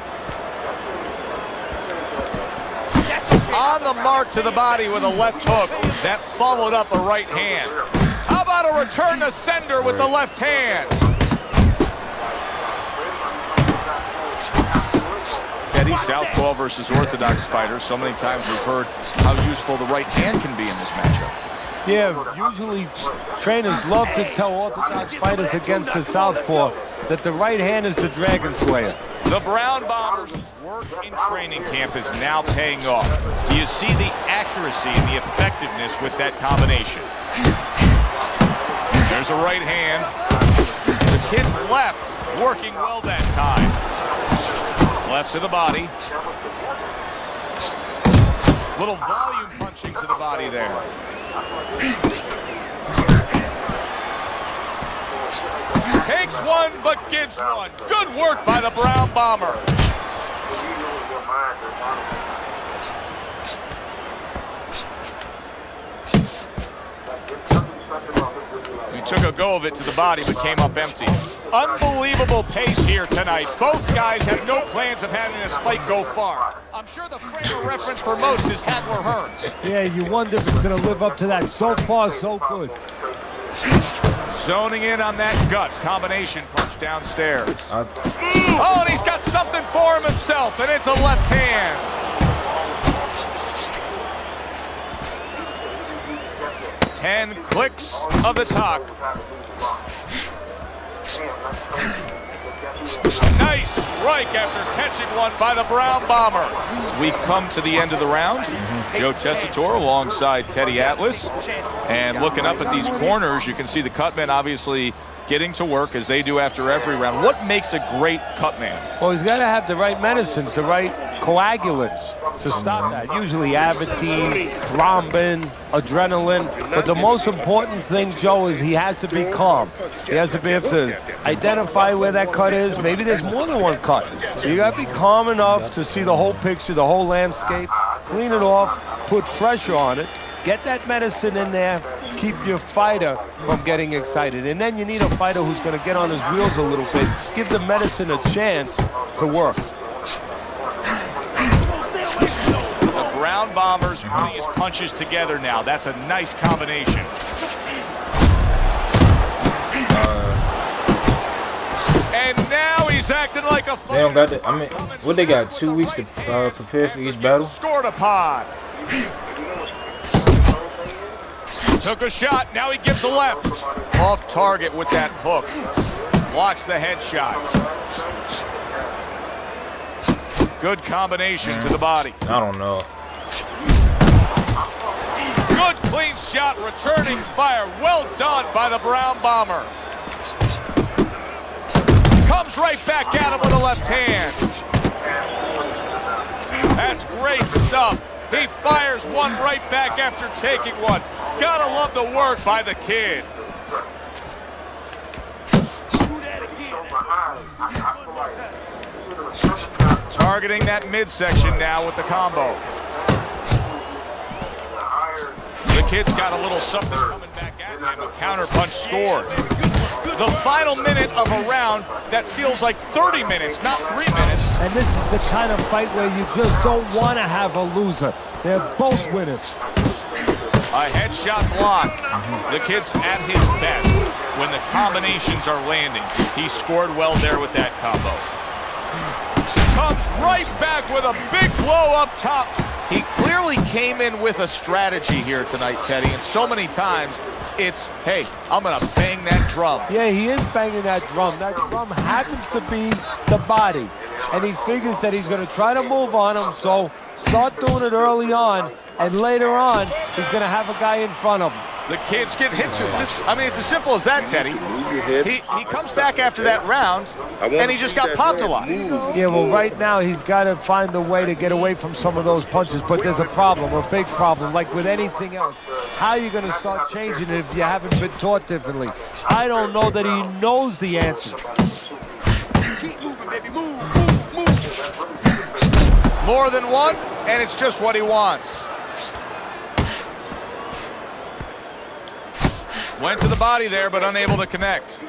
On the mark to the body with a left hook that followed up a right hand. How about a return to sender with the left hand? Teddy, southpaw versus orthodox fighter. So many times we've heard how useful the right hand can be in this matchup. Yeah, usually trainers love to tell orthodox fighters against the southpaw that the right hand is the Dragon Slayer. The Brown Bombers' work in training camp is now paying off. Do you see the accuracy and the effectiveness with that combination? There's a right hand. The kid's left working well that time. Left to the body. Little volume punching to the body there. Takes one, but gives one. Good work by the Brown Bomber. He took a go of it to the body, but came up empty. Unbelievable pace here tonight. Both guys have no plans of having this fight go far. I'm sure the frame of reference for most is Hagler Hearns. Yeah, you wonder if it's going to live up to that. So far, so good. Zoning in on that gut combination punch downstairs. Oh, and he's got something for him himself, and it's a left hand. Ten clicks of the talk. Nice strike after catching one by the Brown Bomber. We come to the end of the round. Joe Tessitore alongside Teddy Atlas. And looking up at these corners, you can see the cutmen obviously getting to work as they do after every round. What makes a great cutman? Well, he's got to have the right medicines, the right coagulants to stop that. Usually Avitine, thrombin, adrenaline. But the most important thing, Joe, is he has to be calm. He has to be able to identify where that cut is. Maybe there's more than one cut. You got to be calm enough to see the whole picture, the whole landscape. Clean it off, put pressure on it, get that medicine in there, keep your fighter from getting excited. And then you need a fighter who's going to get on his wheels a little bit, give the medicine a chance to work. The Brown Bombers putting his punches together now. That's a nice combination. And now he's acting like a fighter. They don't got that. I mean, what they got? 2 weeks to prepare for each battle? Scored upon. Took a shot. Now he gives a left. Off target with that hook. Blocks the headshot. Good combination to the body. I don't know. Good clean shot, returning fire. Well done by the Brown Bomber. Comes right back at him with a left hand. That's great stuff. He fires one right back after taking one. Gotta love the work by the kid. Targeting that midsection now with the combo. The kid's got a little something coming back at him. A counter punch scored. The final minute of a round that feels like 30 minutes, not 3 minutes. And this is the kind of fight where you just don't want to have a loser. They're both winners. A headshot blocked. The kid's at his best when the combinations are landing. He scored well there with that combo. Comes right back with a big blow up top. He clearly came in with a strategy here tonight, Teddy, and so many times it's, hey, I'm going to bang that drum. Yeah, he is banging that drum. That drum happens to be the body, and he figures that he's going to try to move on him, so start doing it early on, and later on, he's going to have a guy in front of him. The kids get hit too much. I mean, it's as simple as that, Teddy. He comes back after that round, and he just got popped a lot. Yeah, well, right now, he's got to find a way to get away from some of those punches, but there's a problem, a big problem, like with anything else. How are you going to start changing it if you haven't been taught differently? I don't know that he knows the answers. Keep moving, baby. Move. More than one, and it's just what he wants. Went to the body there, but unable to connect.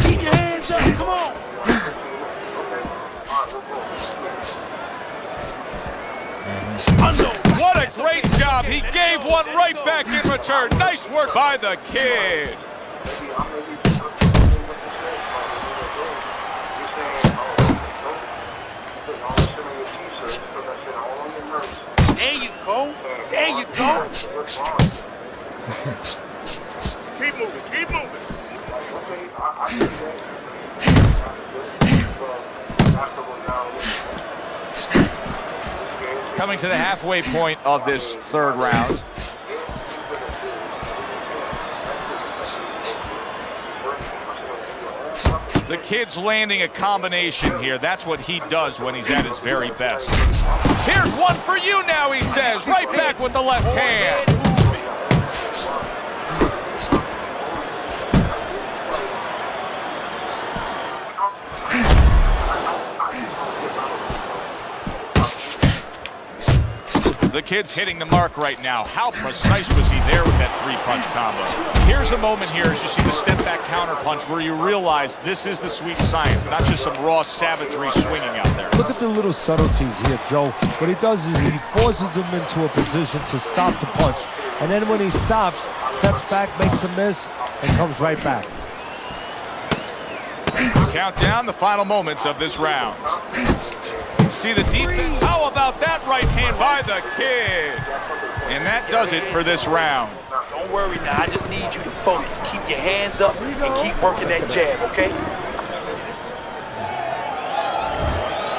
Keep your hands up. Come on. What a great job. He gave one right back in return. Nice work by the kid. There you go. Keep moving. Coming to the halfway point of this third round. The kid's landing a combination here. That's what he does when he's at his very best. Here's one for you now, he says. Right back with the left hand. The kid's hitting the mark right now. How precise was he there with that three-punch combo? Here's a moment here as you see the step-back counter-punch where you realize this is the sweet science, not just some raw savagery swinging out there. Look at the little subtleties here, Joe. What he does is he forces him into a position to stop the punch. And then when he stops, steps back, makes a miss, and comes right back. Count down the final moments of this round. See the defense. How about that right hand by the kid? And that does it for this round. Don't worry now. I just need you to focus. Keep your hands up and keep working that jab, okay?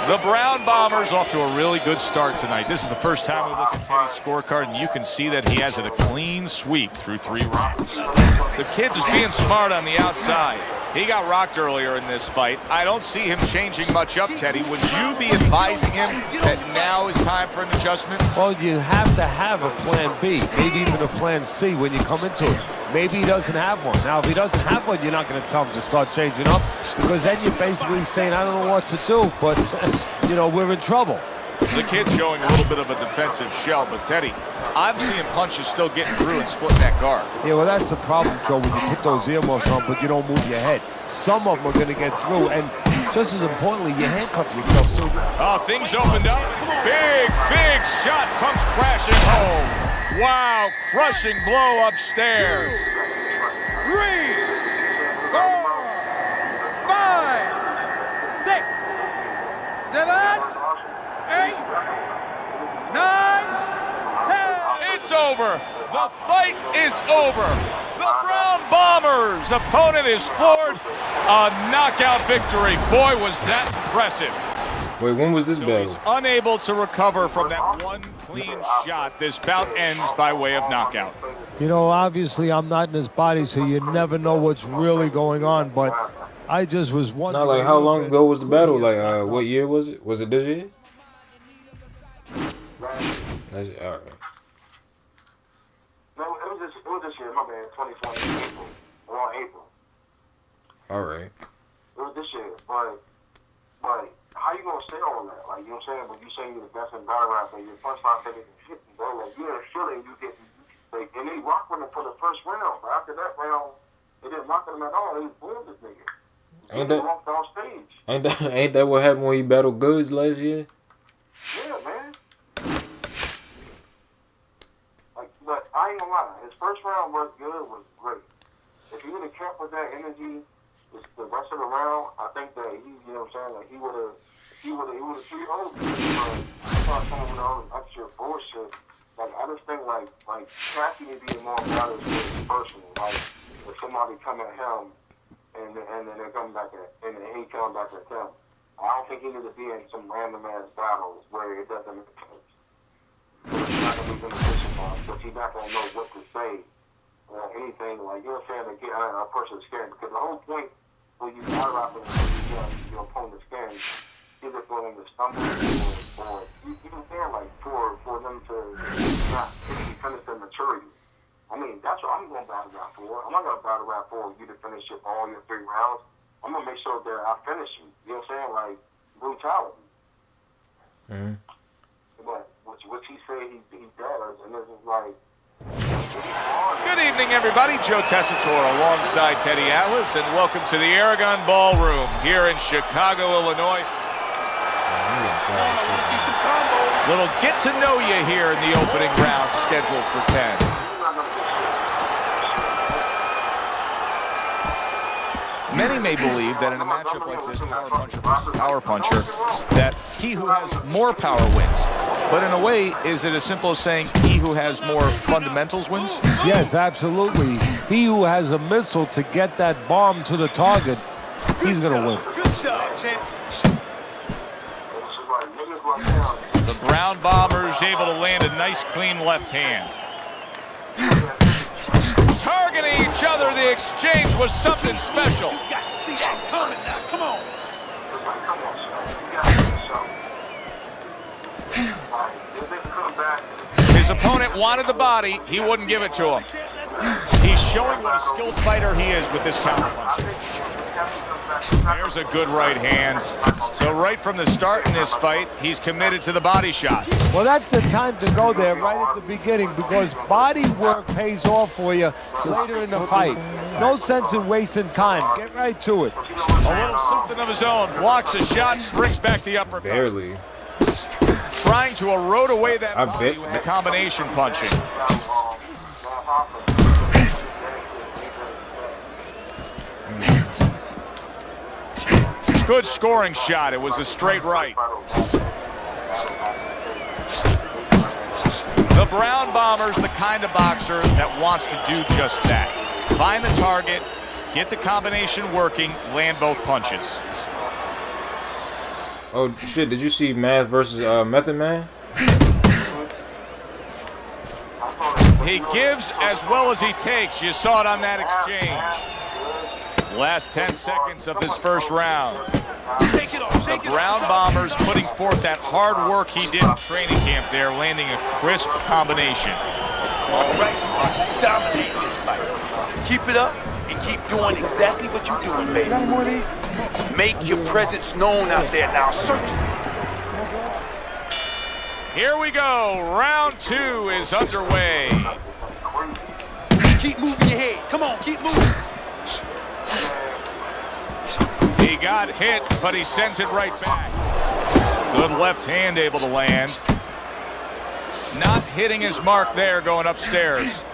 The Brown Bombers off to a really good start tonight. This is the first time we look at Teddy's scorecard, and you can see that he has it a clean sweep through 3 rounds. The kid's is being smart on the outside. He got rocked earlier in this fight. I don't see him changing much up, Teddy. Would you be advising him that now is time for an adjustment? Well, you have to have a plan B, maybe even a plan C when you come into it. maybe he doesn't have one. Now, if he doesn't have one, you're not going to tell him to start changing up, because then you're basically saying, I don't know what to do, but, you know, we're in trouble. The kid's showing a little bit of a defensive shell, but Teddy, I'm seeing punches still getting through and splitting that guard. Yeah, well, that's the problem, Joe, when you put those earmuffs on, but you don't move your head. Some of them are going to get through, and just as importantly, you handcuff yourself. So, oh, things opened up. Big shot comes crashing home. Wow, crushing blow upstairs. 3, 4, 5, 6, 7, 8, 9, 10. It's over. The fight is over. The Brown Bombers' opponent is floored. A knockout victory. Boy, was that impressive. Wait, when was this battle? He's unable to recover from that one clean shot. This bout ends by way of knockout. you know, obviously I'm not in his body, so you never know what's really going on, but I just was wondering. Not like how long ago was the battle? Like, what year was it? Was it this year? That's it. All right. No, it was this year, my bad, 2020, April, around April. All right. It was this year, but how you gonna say all that? Like, you know what I'm saying? When you say you're the best in battle rap, and your punchline taking shit, bro, like, you're in Philly, you get, like, and they rocked with him for the first round, but after that round, they didn't rock with him at all. They boomed this nigga. Ain't He that- walked on stage. Ain't that what happened when he battled Goods last year? Yeah, man. Like, but I ain't gonna lie, his first round was good, was great. If he would have kept with that energy the rest of the round, I think that he, you know what I'm saying, like he would have 3-0'd. I thought some of those extra bullshit. Like, I just think like Cassie need to be more about his personal. Like, if somebody come at him and then they come back at, and then he come back at them. I don't think he needs to be in some random ass battles where it doesn't make sense. He's not gonna be beneficial for him, because he's not gonna know what to say or anything. Like, you know what I'm saying, to get a person's skin. Because the whole point when you battle rap and you get your opponent's skin, either for them to stumble or you know what I'm like for them to not finish their maturity. I mean, that's what I'm going to battle rap for. I'm not going to battle rap for you to finish all your 3 rounds. I'm going to make sure that I finish you. You know what I'm saying? Like, brutality. Mm-hmm. But what he said he does, and this is like, Good evening, everybody. Joe Tessitore alongside Teddy Atlas, and welcome to the Aragon Ballroom here in Chicago, Illinois. Little get to know you here in the opening round, scheduled for 10. Many may believe that in a matchup like this, power puncher versus power puncher, that he who has more power wins. But in a way, is it as simple as saying he who has more fundamentals wins? Yes, absolutely. He who has a missile to get that bomb to the target, he's going to win. Good job, champ. The Brown Bombers able to land a nice, clean left hand. Targeting each other, the exchange was something special. You got to see that coming now. Come on. His opponent wanted the body, he wouldn't give it to him. He's showing what a skilled fighter he is with this counterpunch. There's a good right hand. So right from the start in this fight, he's committed to the body shots. Well, that's the time to go there right at the beginning, because body work pays off for you later in the fight. No sense in wasting time. Get right to it. A little something of his own. Blocks the shot, brings back the uppercut. Barely. Trying to erode away that I body bet with the combination punching. Good scoring shot. It was a straight right. The Brown Bombers, the kind of boxer that wants to do just that. Find the target, get the combination working, land both punches. Oh shit! Did you see Math versus Method Man? He gives as well as he takes. You saw it on that exchange. Last 10 seconds of this first round. The Brown Bombers putting forth that hard work he did in training camp there, landing a crisp combination. All right, dominate this fight. Keep it up and keep doing exactly what you're doing, baby. Make your presence known out there now. Search it. Here we go. Round 2 is underway. Keep moving your head. Come on, keep moving. He got hit, but he sends it right back. Good left hand able to land. Not hitting his mark there going upstairs.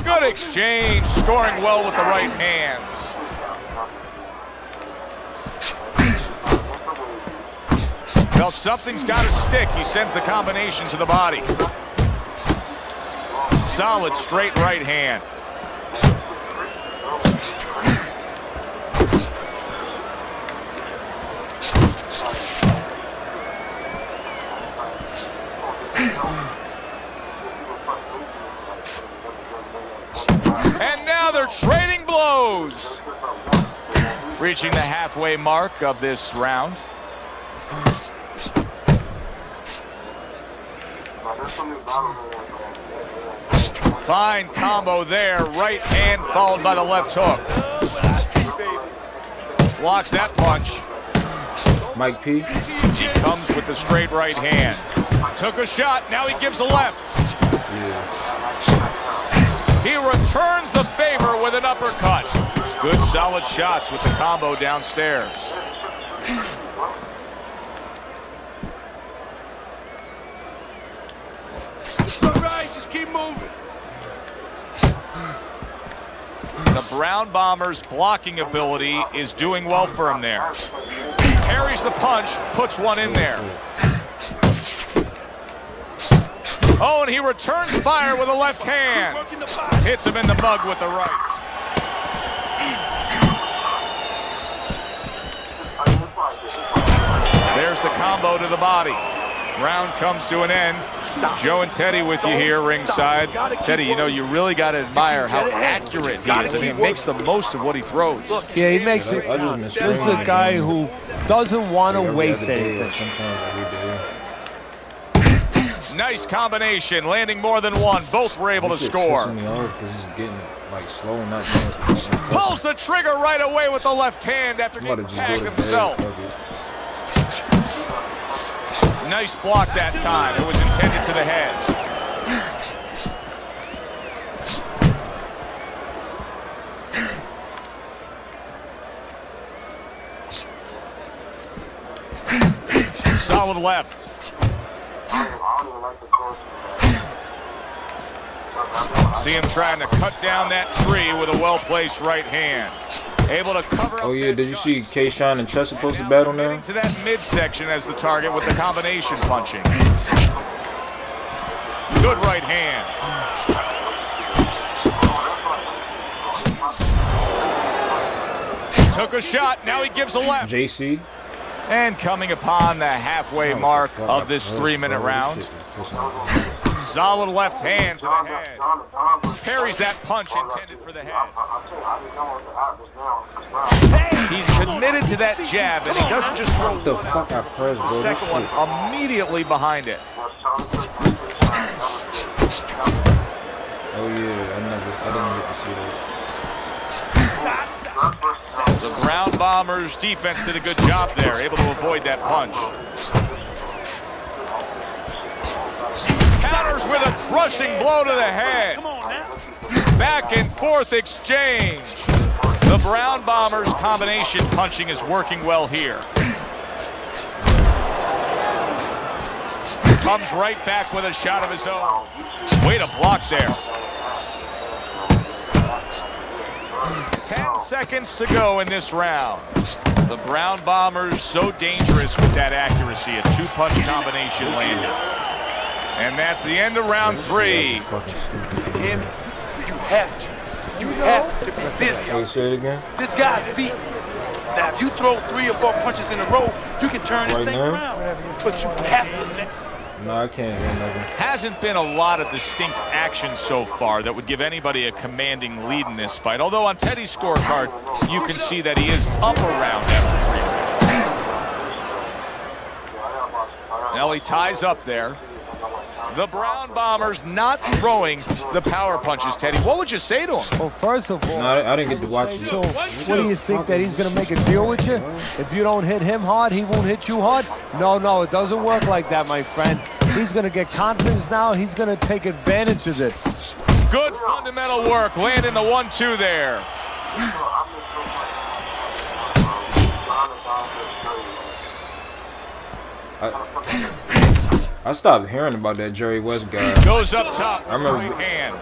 Good exchange, scoring well with the right hands. Well, something's got to stick. He sends the combination to the body. Solid straight right hand. And now they're trading blows. Reaching the halfway mark of this round. Fine combo there. Right hand followed by the left hook. Blocks that punch. Mike P. He comes with the straight right hand. Took a shot. Now he gives a left. Yeah. He returns the favor with an uppercut. Good solid shots with the combo downstairs. It's all right, just keep moving. The Brown Bombers' blocking ability is doing well for him there. Parries the punch, puts one in there. Oh, and he returns fire with a left hand. Hits him in the mug with the right. There's the combo to the body. Round comes to an end. Joe and Teddy with you here ringside. Teddy, you know, you really got to admire how accurate he is. I mean, he makes the most of what he throws. Yeah, he makes it count. This is a guy who doesn't want to waste anything. Nice combination, landing more than one. Both were able to score. Pulls the trigger right away with the left hand after getting tagged himself. Nice block that time. It was intended to the head. Solid left. See him trying to cut down that tree with a well-placed right hand. Able to cover up. Oh yeah, did you see K-Shine and Chess supposed to battle now? To that midsection as the target with the combination punching. Good right hand. Took a shot, now he gives a left. JC. And coming upon the halfway mark of this 3-minute round. Solid left hand to the head. Parries that punch intended for the head. He's committed to that jab, and he doesn't just throw What the fuck I pressed, bro? the second one immediately behind it. Oh yeah, I didn't get to see that. The Brown Bombers' defense did a good job there, able to avoid that punch. Counters with a crushing blow to the head. Back and forth exchange. The Brown Bombers' combination punching is working well here. Comes right back with a shot of his own. Way to block there. 10 seconds to go in this round. The Brown Bombers so dangerous with that accuracy. A 2-punch combination landed. And that's the end of round 3. Him, you have to be busy. Hey, say it again. This guy's beat. Now, if you throw 3 or 4 punches in a row, you can turn this Right thing now? around. But you have to let. No, I can't hear nothing. Hasn't been a lot of distinct action so far that would give anybody a commanding lead in this fight. Although on Teddy's scorecard, you can see that he is up around after 3 rounds. Now he ties up there. The Brown Bombers not throwing the power punches, Teddy. What would you say to him? Well, first of all, No, I didn't get to watch it. so what do you think, that he's going to make a deal with you? If you don't hit him hard, he won't hit you hard? No, it doesn't work like that, my friend. He's going to get confidence now. He's going to take advantage of this. Good fundamental work, landing the 1-2 there. I stopped hearing about that Jerry West guy. Goes up top, I remember- right hand.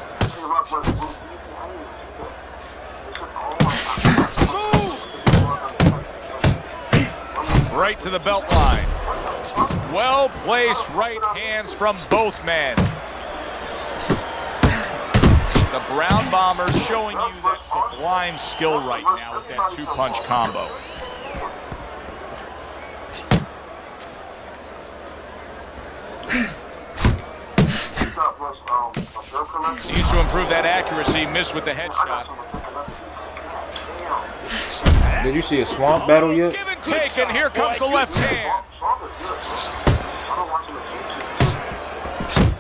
Right to the belt line. Well-placed right hands from both men. The Brown Bombers showing you that sublime skill right now with that two-punch combo. Needs to improve that accuracy. Missed with the headshot. Did you see a swamp battle yet? Give and take, and here comes the left hand.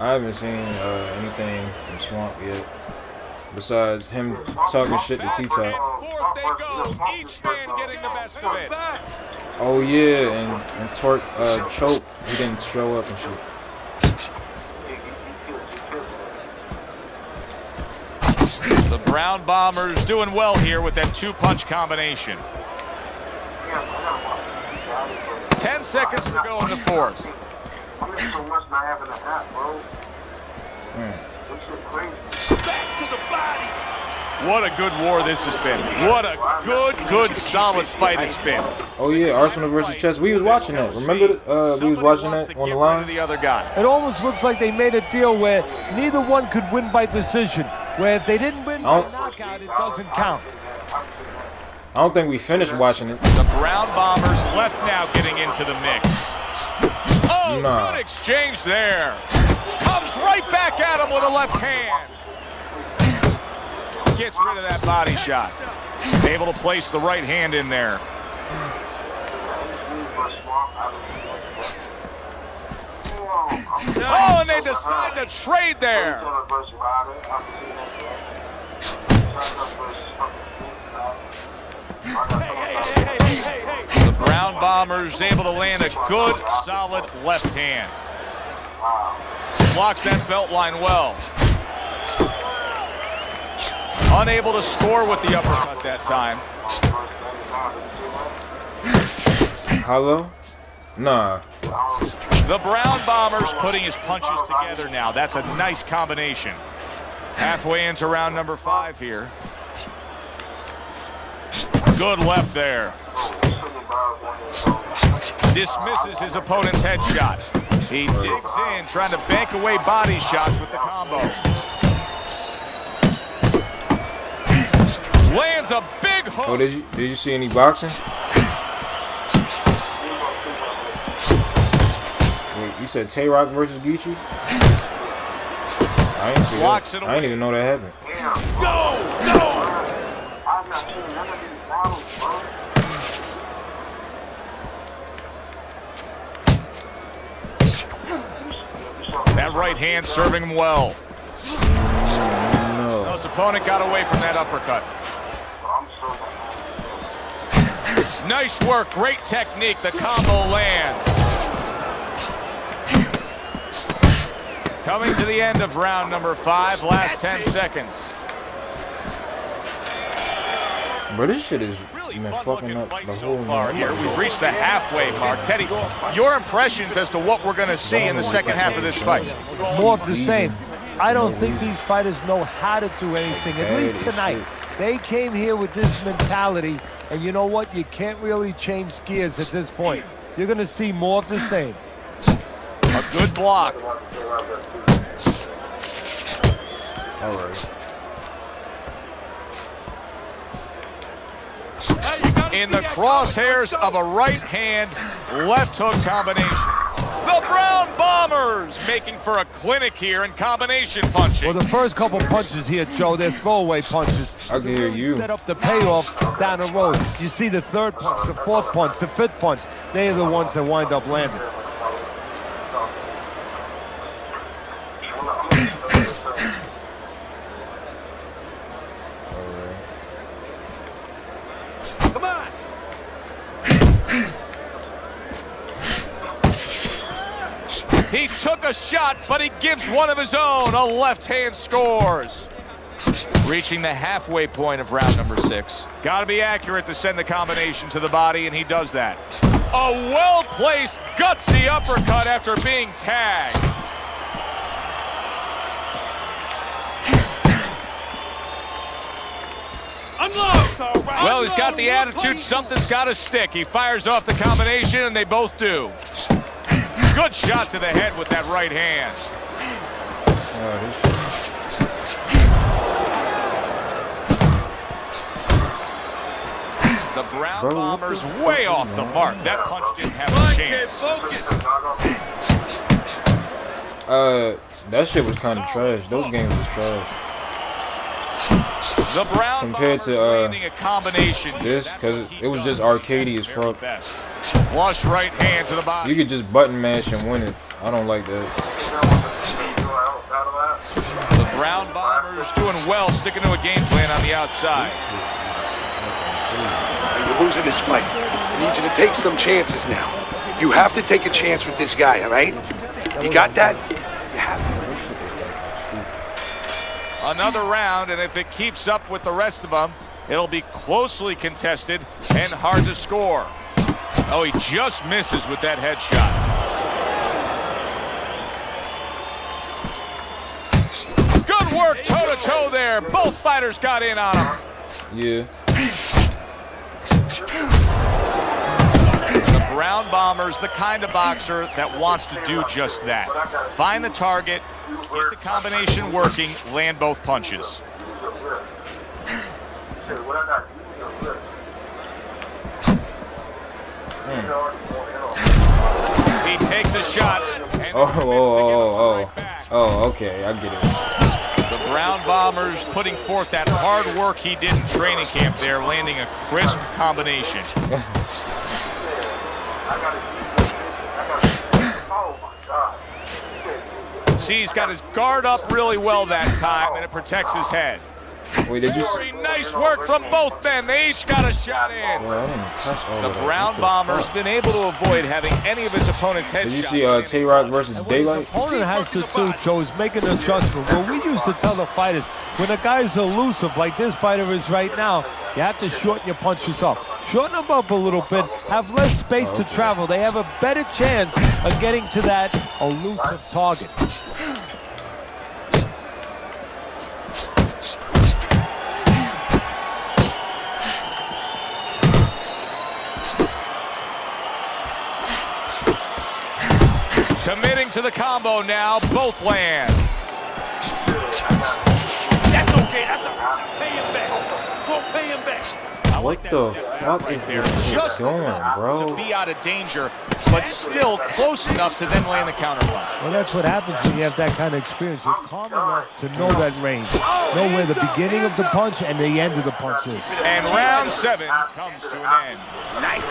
I haven't seen anything from Swamp yet. Besides him talking shit to T-Top. Fourth they go, each man getting the best of it. Oh yeah, and Torque Choke, he didn't show up and shit. The Brown Bombers doing well here with that two-punch combination. 10 seconds to go in the fourth. What a good war this has been. What a good, solid fight it's been. Oh yeah, Arsenal versus Chess. We was watching that. Remember we was watching that on the line? The other guy. It almost looks like they made a deal where neither one could win by decision. Where if they didn't win by knockout, it doesn't count. I don't think we finished watching it. The Brown Bombers left now getting into the mix. Oh, Nah. Good exchange there. Comes right back at him with a left hand. Gets rid of that body shot. Able to place the right hand in there. Oh, and they decide to trade there. The Brown Bombers able to land a good, solid left hand. Blocks that belt line well. Unable to score with the uppercut that time. Hollow? Nah. The Brown Bombers putting his punches together now. That's a nice combination. Halfway into round number 5 here. Good left there. Dismisses his opponent's headshot. He digs in, trying to bank away body shots with the combo. Lands a big hook. Oh, did you see any boxing? Wait, you said Tay-Rock versus Geechee? I didn't see that. I didn't even know that happened. That right hand serving him well. No. His opponent got away from that uppercut. Nice work, great technique. The combo lands. Coming to the end of round number 5, last 10 seconds. Bro, this shit is been fucking up the whole far here. We've reached the halfway mark. Teddy, your impressions as to what we're going to see in the second half of this fight? More of the same. I don't think these fighters know how to do anything, at least tonight. They came here with this mentality, and you know what? You can't really change gears at this point. You're going to see more of the same. A good block. All right. In the crosshairs of a right hand, left hook combination. The Brown Bombers making for a clinic here in combination punching. Well, the first couple punches here, Joe, they're throwaway punches. I can hear you. Set up the payoff down the road. You see the third punch, the fourth punch, the fifth punch. They are the ones that wind up landing. He took a shot, but he gives one of his own. A left hand scores. Reaching the halfway point of round number 6. Got to be accurate to send the combination to the body, and he does that. A well-placed, gutsy uppercut after being tagged. Well, he's got the attitude. Something's got to stick. He fires off the combination, and they both do. Good shot to the head with that right hand. The Brown Bombers way off the mark. That punch didn't have a chance. That shit was kind of trash. Those games was trash. The Brown compared to landing a combination. This, because it was just arcadey as fuck. Flush right hand to the body. You could just button mash and win it. I don't like that. The Brown Bombers doing well, sticking to a game plan on the outside. You're losing this fight. I need you to take some chances now. You have to take a chance with this guy, all right? You got that? You have to. Another round, and if it keeps up with the rest of them, it'll be closely contested and hard to score. Oh, he just misses with that headshot. Good work toe-to-toe there. Both fighters got in on him. Yeah. The Brown Bombers, the kind of boxer that wants to do just that. Find the target, get the combination working, land both punches. He takes a shot. Oh, okay, I get it. The Brown Bombers putting forth that hard work he did in training camp there, landing a crisp combination. See, he's got his guard up really well that time, and it protects his head. Wait, did you see? Nice work from both men. They each got a shot in. The Brown Bombers been able to avoid having any of his opponent's headshots. Did you see Tay-Rock versus Daylight? His opponent has to do, Joe, is make an adjustment. Well, we used to tell the fighters, when a guy's elusive like this fighter is right now, you have to shorten your punches up. Shorten them up a little bit, have less space to travel. They have a better chance of getting to that elusive target. Committing to the combo now, both land. That's okay, that's okay. Pay him back. Go pay him back. What the fuck is this shit doing, bro? To be out of danger, but still close enough to then land the counter punch. Well, that's what happens when you have that kind of experience. You're calm enough to know that range. Know where the beginning of the punch and the end of the punch is. And round 7 comes to an end. Nice.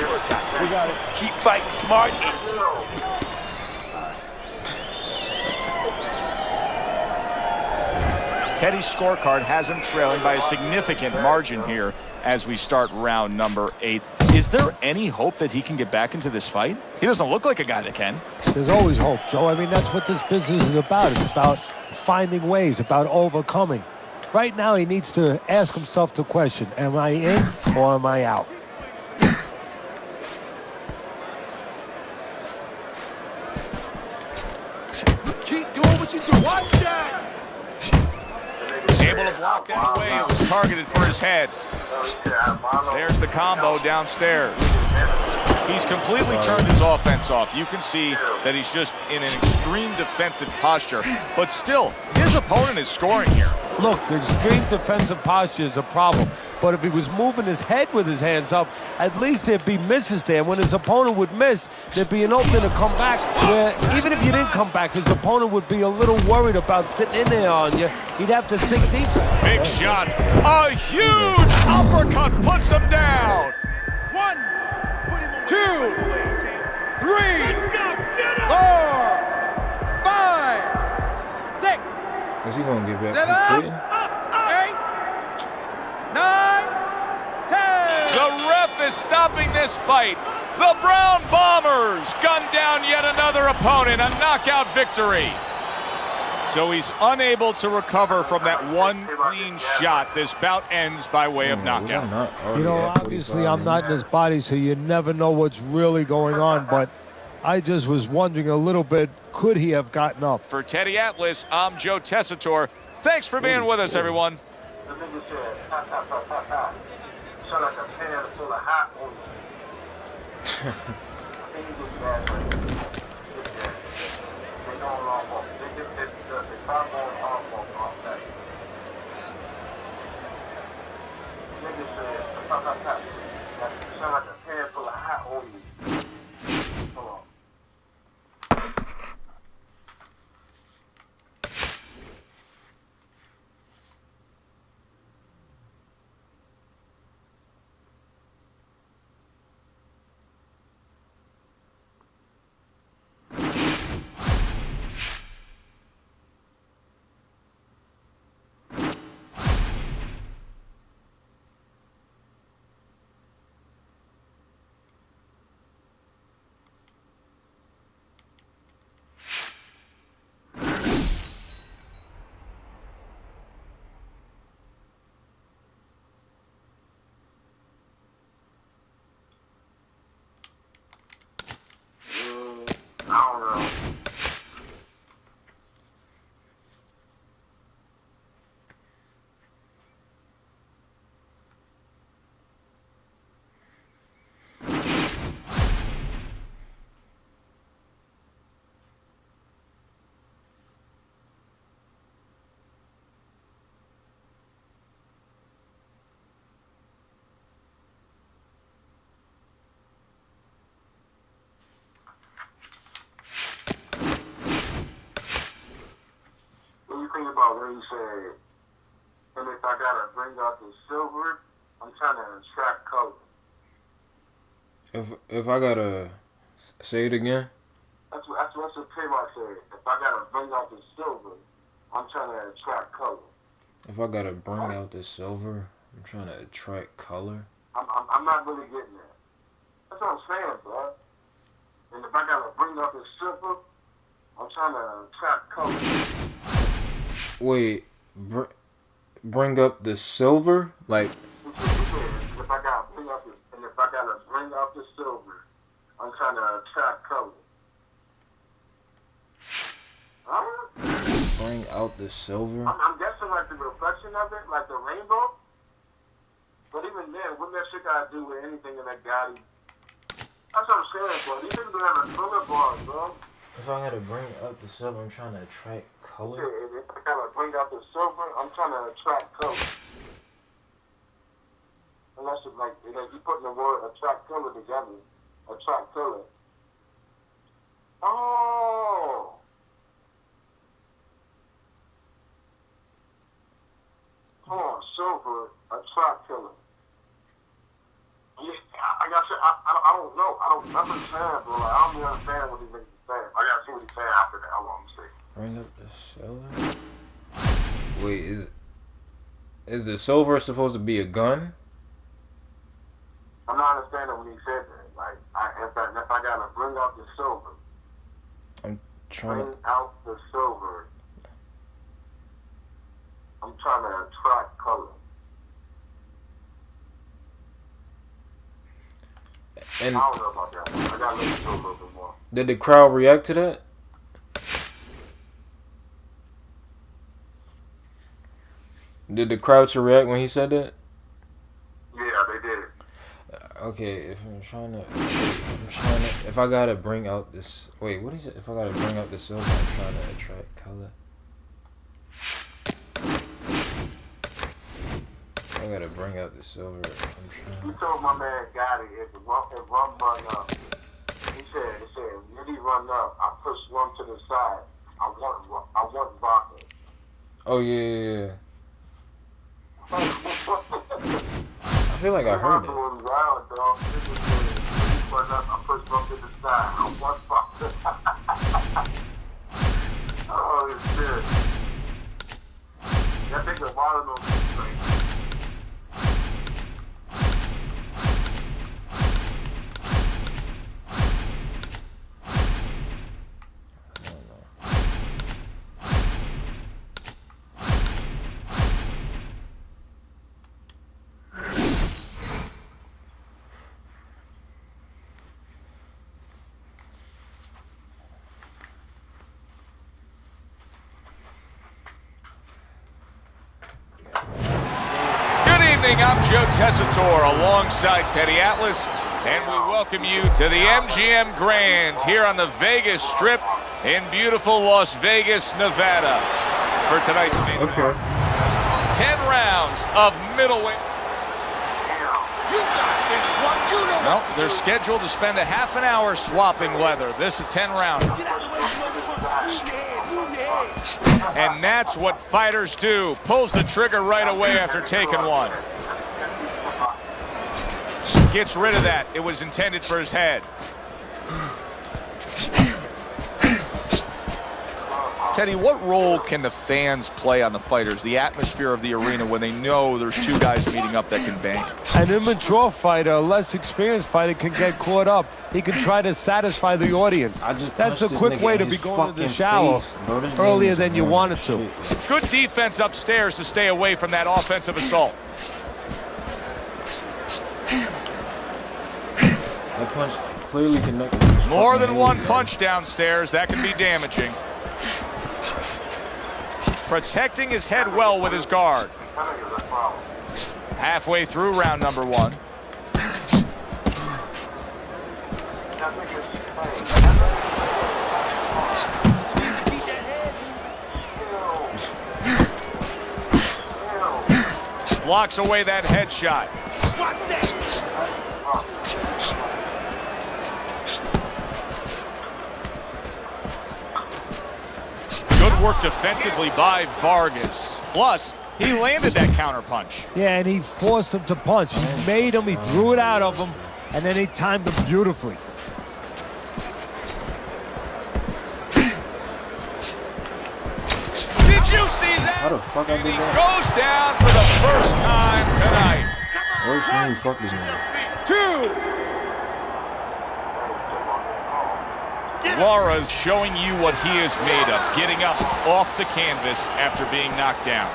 We got it. Keep fighting smart. Teddy's scorecard has him trailing by a significant margin here as we start round number 8. Is there any hope that he can get back into this fight? He doesn't look like a guy that can. There's always hope, Joe. I mean, that's what this business is about. It's about finding ways, about overcoming. Right now, he needs to ask himself the question, am I in or am I out? Keep doing what you do. Watch that. Able to block that away. It was targeted for his head. There's the combo downstairs. He's completely turned his offense off. You can see that he's just in an extreme defensive posture. But still, his opponent is scoring here. Look, the extreme defensive posture is a problem. But if he was moving his head with his hands up, at least there'd be misses there. When his opponent would miss, there'd be an opening to come back where even if you didn't come back, his opponent would be a little worried about sitting in there on you. He'd have to think deeper. Big shot. A huge uppercut puts him down. 1, 2, 3, 4, 5, 6. Is he gonna get back? 7, 8, 9, 10. The ref is stopping this fight. The Brown Bombers gun down yet another opponent, a knockout victory. So he's unable to recover from that one clean shot. This bout ends by way of knockout. You know, obviously I'm not in his body, so you never know what's really going on, but I just was wondering a little bit, could he have gotten up? For Teddy Atlas, I'm Joe Tessitore. Thanks for being with us, everyone. The nigga said, ha, ha, ha, ha, ha. Sound like a pan full of hot oil. I think he was bad right there. They going off on. They start going off that. Nigga said, ha, ha, ha. Sound like a pan full of hot oil. Hold on. I don't know. Think about what he said, and if I gotta bring out the silver, I'm trying to attract color. If I gotta say it again. That's what the K-Rock said. If I gotta bring out the silver, I'm trying to attract color. If I gotta bring out the silver, I'm trying to attract color. I'm not really getting that. That's what I'm saying, bro. And if I gotta bring out the silver, I'm trying to attract color. Wait, bring up the silver? Like, if I gotta bring out the silver, I'm trying to attract color. bring out the silver? I'm guessing like the reflection of it, like the rainbow. But even then, what that shit gotta do with anything in that Gotti? That's what I'm saying, bro. These niggas have a thriller bar, bro. If I gotta bring up the silver, I'm trying to attract color. Yeah, if I gotta bring out the silver, I'm trying to attract color. Unless it's like you putting the word attract color together. Attract color. Oh. Hold on, silver, attract color. Yeah, I don't know. That's what I'm saying, bro. Like, I don't really understand what these niggas are saying. I gotta see what he's saying after that. Hold on, let me see. Bring up the silver? Wait, is the silver supposed to be a gun? I'm not understanding when he said that. Like, if I gotta bring out the silver. I'm trying bring out the silver. I'm trying to attract color. And I don't know about that one. I gotta listen to it a little bit more. Did the crowd react to that? Did the crowd react when he said that? Yeah, they did. Okay, if I gotta bring out this, wait, what is it? If I gotta bring out the silver, I'm trying to attract color. If I gotta bring out the silver, I'm trying. He told my man Gotti if rum run up, he said, when he run up, I push rum to the side. I want vodka. Oh yeah. I feel like I heard it. Wild, dog. I push rum to the side. I want vodka. Oh shit. That nigga wild on this thing. evening, I'm Joe Tessitore alongside Teddy Atlas, and we welcome you to the MGM Grand here on the Vegas Strip in beautiful Las Vegas, Nevada for tonight's main event. 10 rounds of middleweight. You got this one. You know No, they're scheduled to spend a half an hour swapping leather. This is a 10 round. And that's what fighters do. Pulls the trigger right away after taking one. Gets rid of that. It was intended for his head. Teddy, what role can the fans play on the fighters, the atmosphere of the arena, when they know there's two guys meeting up that can bang? An immature fighter, a less experienced fighter, can get caught up. He can try to satisfy the audience. That's a quick way to be going to the shower earlier than you wanted to. Good defense upstairs to stay away from that offensive assault. That punch clearly connected. More than one punch downstairs. That can be damaging. Protecting his head well with his guard. Halfway through round number one. Blocks away that headshot. Good work defensively by Vargas. Plus, he landed that counter punch. Yeah, and he forced him to punch. He made him, he drew it out of him, and then he timed him beautifully. Did you see that? How the fuck I did He that? goes down for the first time tonight. Works when you fuck this man. Laura's showing you what he is made of, getting up off the canvas after being knocked down.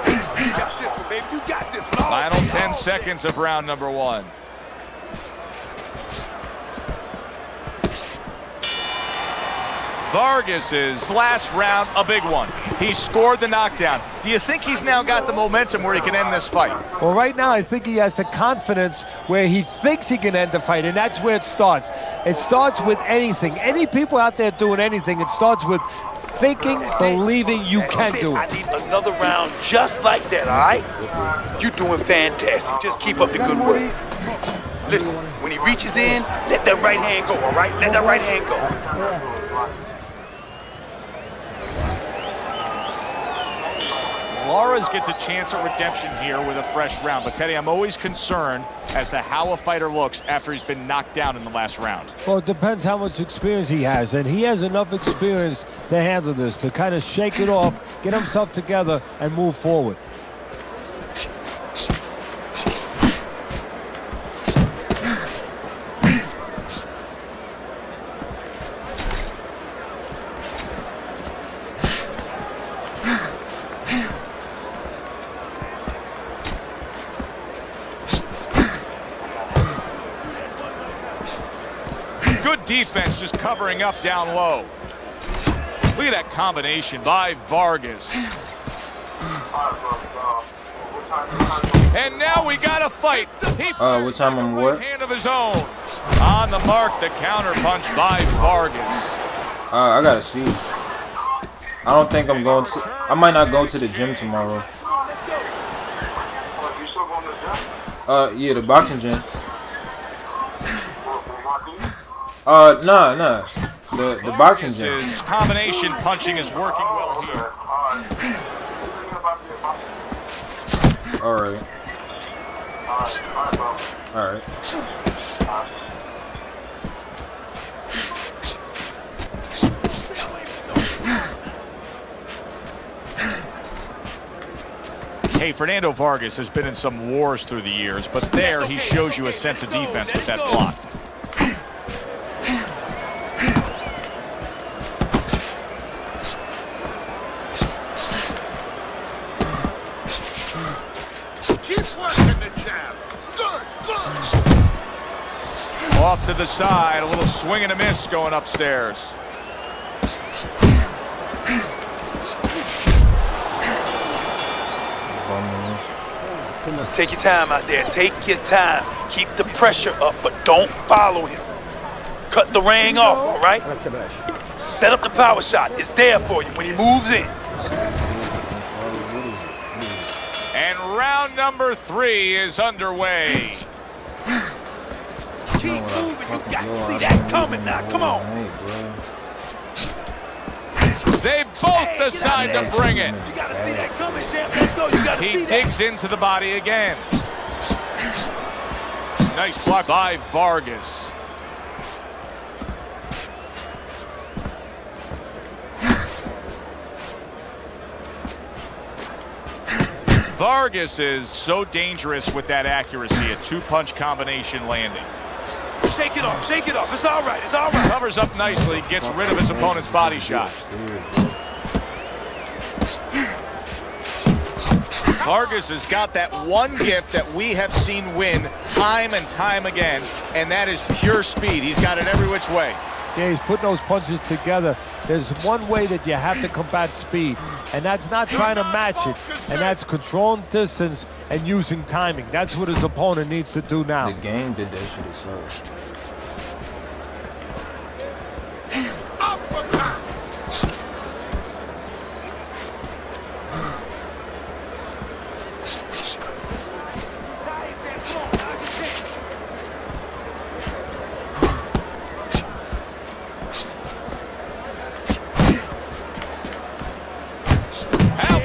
You got this one, baby. You got this one. Final 10 seconds of round number one. Vargas's last round, a big one. He scored the knockdown. Do you think he's now got the momentum where he can end this fight? Well, right now, I think he has the confidence where he thinks he can end the fight, and that's where it starts. It starts with anything. Any people out there doing anything, it starts with thinking, believing you can do I it. need another round just like that, all right? You're doing fantastic. Just keep up the good work. Listen, when he reaches in, let that right hand go, all right? Let that right hand go. Laura's gets a chance at redemption here with a fresh round. But, Teddy, I'm always concerned as to how a fighter looks after he's been knocked down in the last round. Well, it depends how much experience he has, and he has enough experience to handle this, to kind of shake it off, get himself together, and move forward. Good defense, just covering up down low. Look at that combination by Vargas. And now we got a fight. He What time I'm what? hand of his own. On the mark, the counter punch by Vargas. I gotta see. I don't think I'm going to. I might not go to the gym tomorrow. Yeah, the boxing gym. Nah. The boxing gym. His combination punching is working well here. All right. All right. Hey, Fernando Vargas has been in some wars through the years, but there he shows you a sense of defense with that block. Keep working the jab. Good. Off to the side, a little swing and a miss going upstairs. Take your time out there. Take your time. Keep the pressure up, but don't follow him. Cut the ring off, all right? Set up the power shot. It's there for you when he moves in. And round number 3 is underway. Keep moving. You got to see that coming now. Come on. They both decide to bring it. You got to see that coming, champ. Let's go. You got to see He that. digs into the body again. Nice block by Vargas. Vargas is so dangerous with that accuracy, a 2-punch combination landing. Shake it off. Shake it off. It's all right. It's all right. Covers up nicely, gets rid of his opponent's body shot. Vargas has got that one gift that we have seen win time and time again, and that is pure speed. He's got it every which way. Yeah, he's putting those punches together. There's one way that you have to combat speed, and that's not trying to match it, and that's controlling distance and using timing. That's what his opponent needs to do now. The game did that shit itself.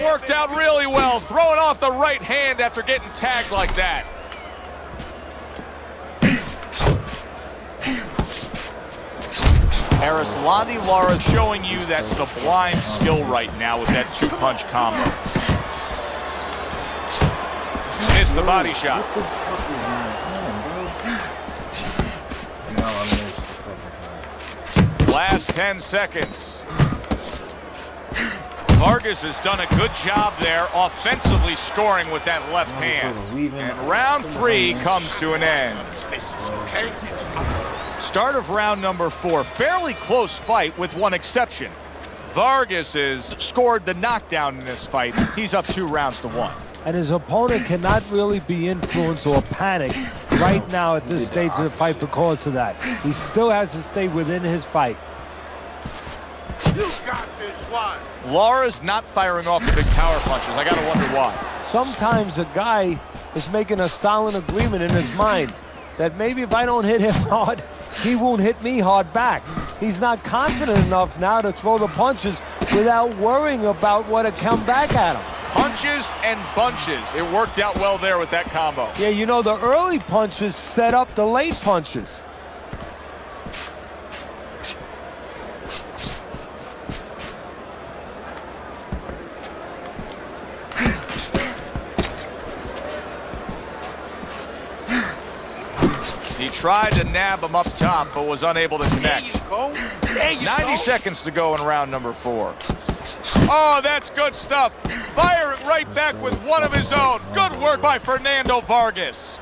Worked out really well, throwing off the right hand after getting tagged like that. Arislandi Lara showing you that sublime skill right now with that 2-punch combo. Missed the body shot. What the fuck is going on, bro? Now I missed the fucking time. Last 10 seconds. Vargas has done a good job there, offensively scoring with that left hand. And round 3 comes to an end. Start of round number 4, fairly close fight with one exception. Vargas has scored the knockdown in this fight. He's up 2 rounds to 1. And his opponent cannot really be influenced or panic right now at this stage of the fight because of that. He still has to stay within his fight. You got this one. Lara's not firing off the big power punches. I gotta wonder why. Sometimes a guy is making a silent agreement in his mind that maybe if I don't hit him hard, he won't hit me hard back. He's not confident enough now to throw the punches without worrying about what to come back at him. Punches and bunches. It worked out well there with that combo. Yeah, you know, the early punches set up the late punches. He tried to nab him up top, but was unable to connect. There you 90 go. seconds to go in round number 4. Oh, that's good stuff. Fire it right back with one of his own. Good work by Fernando Vargas.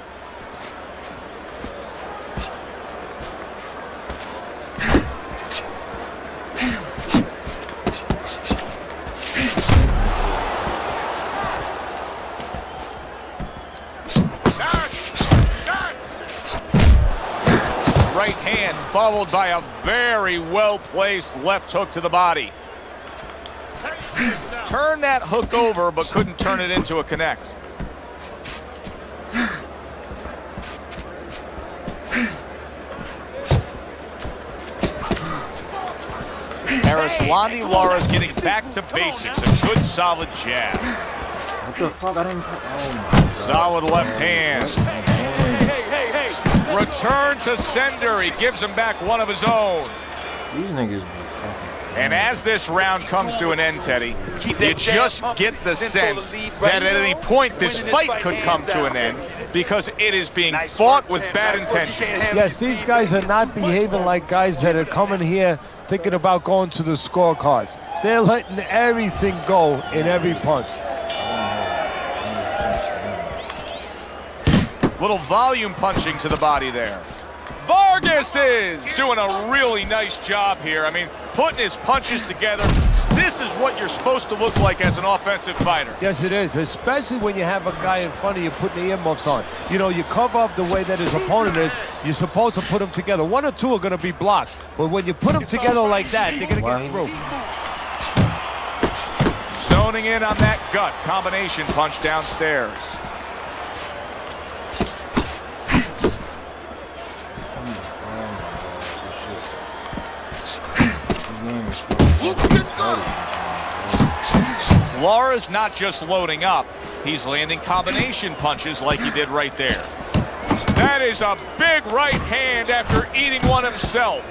Right hand followed by a very well-placed left hook to the body. Turned that hook over, but couldn't turn it into a connect. Arislandi Lara's getting back to basics. A good, solid jab. What the fuck? I didn't. Oh my God. Solid left hand. Hey. Return to sender. He gives him back one of his own. These niggas be fucking. And as this round comes to an end, Teddy, you just get the sense that at any point this fight could come to an end because it is being fought with bad intention. Yes, these guys are not behaving like guys that are coming here thinking about going to the scorecards. They're letting everything go in every punch. Little volume punching to the body there. Vargas is doing a really nice job here. I mean, putting his punches together, This is what you're supposed to look like as an offensive fighter. Yes, it is, especially when you have a guy in front of you putting the earmuffs on. You know, you cover up the way that his opponent is. You're supposed to put them together. One or two are going to be blocked, but when you put them together like that, they're going to get through. Zoning in on that gut combination punch downstairs. Lara's not just loading up, he's landing combination punches like he did right there. That is a big right hand after eating one himself.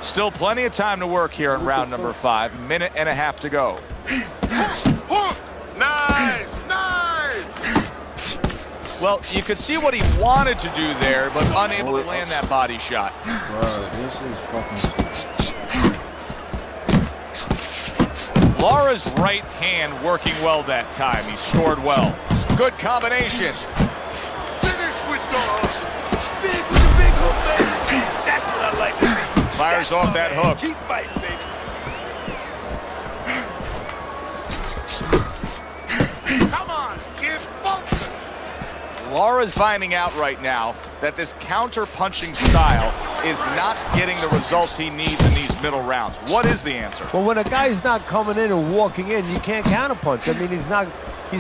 Still plenty of time to work here in round number 5. Minute and a half to go. Nice, nice. Well, you could see what he wanted to do there, but unable to land that body shot. Bro, this is fucking stupid. Lara's right hand working well that time. He scored well. Good combination. Finish with the big hook, baby. That's what I like to see. Fires That's off my that man. hook. Keep fighting, baby. Come on, keep bumping. Lara's finding out right now that this counter-punching style is not getting the results he needs in these middle rounds. What is the answer? Well, when a guy's not coming in and walking in, you can't counterpunch. I mean, he's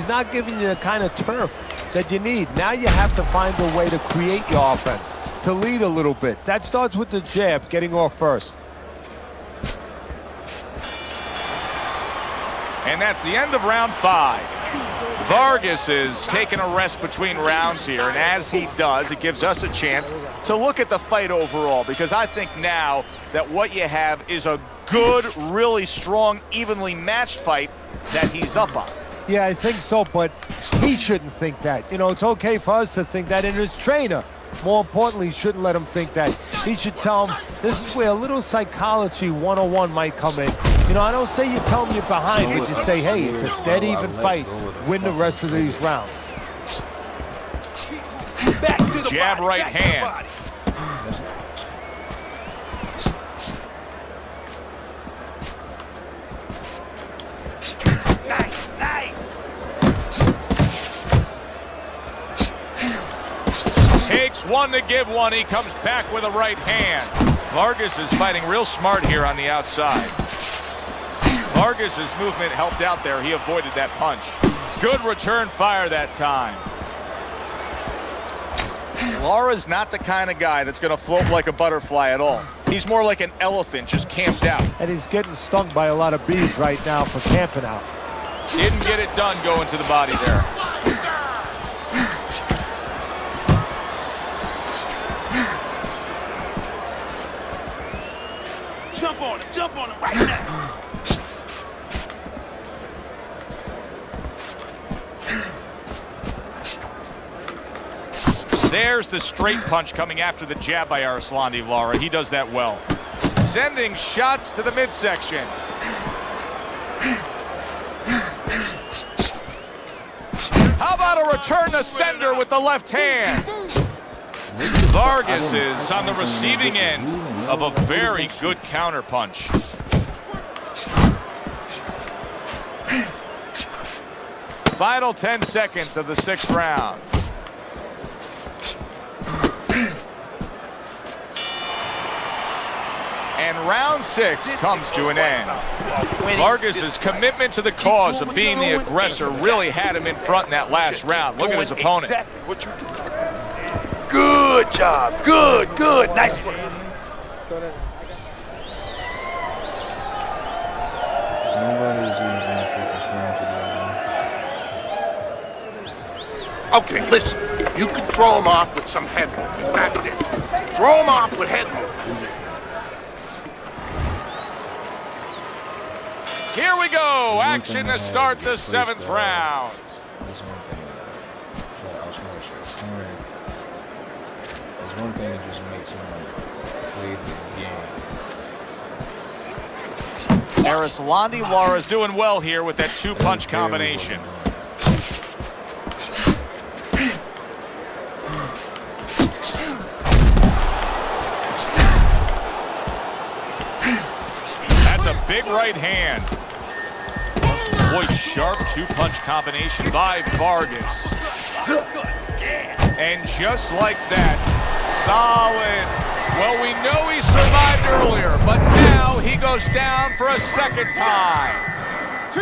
not giving you the kind of turf that you need. Now you have to find a way to create your offense, to lead a little bit. That starts with the jab, getting off first. And that's the end of round 5. Vargas is taking a rest between rounds here, and as he does, it gives us a chance to look at the fight overall, because I think now that what you have is a good, really strong, evenly matched fight that he's up on. Yeah, I think so, but he shouldn't think that. You know, it's okay for us to think that, and his trainer, more importantly, shouldn't let him think that. He should tell him this is where a little psychology 101 might come in. You know, I don't say you tell him you're behind, but you say, hey, it's a dead even fight. Win the rest of these rounds. Back to the Jab body, right back to the hand. body. Nice, nice. Takes one to give one. He comes back with a right hand. Vargas is fighting real smart here on the outside. Vargas's movement helped out there. He avoided that punch. Good return fire that time. Lara's not the kind of guy that's going to float like a butterfly at all. He's more like an elephant just camped out. And he's getting stung by a lot of bees right now for camping out. Didn't get it done going to the body there. Jump on him right now. There's the straight punch coming after the jab by Arislandi Lara. He does that well. Sending shots to the midsection. How about a return to sender with the left hand? Vargas is on the receiving end of a very good counter punch. Final 10 seconds of the 6th round. And round 6 comes to an end. Vargas's commitment to the cause of being the aggressor really had him in front in that last round. Look at his opponent. Exactly what you do. Good job. Good. Nice work. Nobody's even gonna focus going to the Okay, listen. You can throw him off with some head movement. That's it. Throw him off with head movement. Here we go. Action to start the 7th round. That's one thing. There's one thing that just makes him play the game. Arislandi Lara's doing well here with that 2-punch combination. big right hand. Boy, sharp two-punch combination by Vargas. And just like that, solid. Well, we know he survived earlier, but now he goes down for a second time. 2,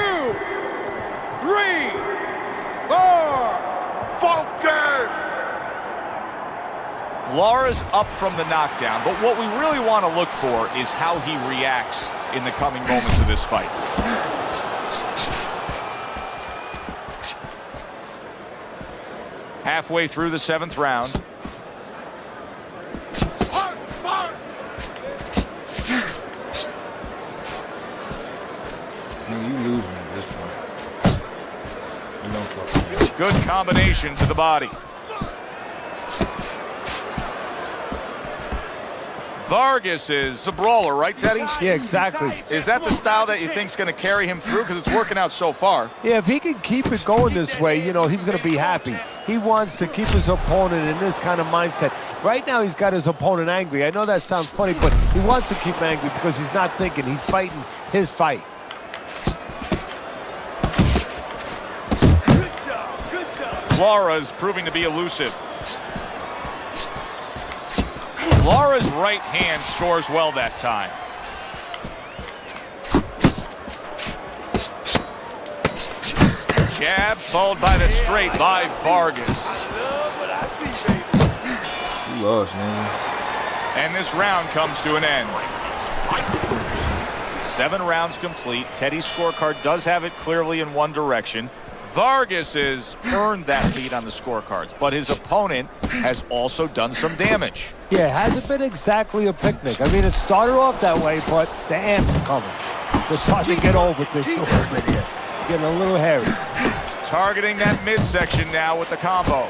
3, 4. Focus! Lara's up from the knockdown, but what we really want to look for is how he reacts in the coming moments of this fight. Halfway through the 7th round. You losing at this point. You know fucking. Good combination to the body. Vargas is a brawler, right, Teddy? Yeah, exactly. Is that the style that you think's going to carry him through? Because it's working out so far. Yeah, if he can keep it going this way, you know, he's going to be happy. He wants to keep his opponent in this kind of mindset. Right now, he's got his opponent angry. I know that sounds funny, but he wants to keep him angry because he's not thinking. He's fighting his fight. Lara's proving to be elusive. Lara's right hand scores well that time. Jab followed by the straight by Vargas. You lost, man. And this round comes to an end. 7 rounds complete. Teddy's scorecard does have it clearly in one direction. Vargas has earned that lead on the scorecards, but his opponent has also done some damage. Yeah, it hasn't been exactly a picnic. I mean, it started off that way, but the ants are coming. They're starting to get over this a little bit here. It's getting a little hairy. Targeting that midsection now with the combo.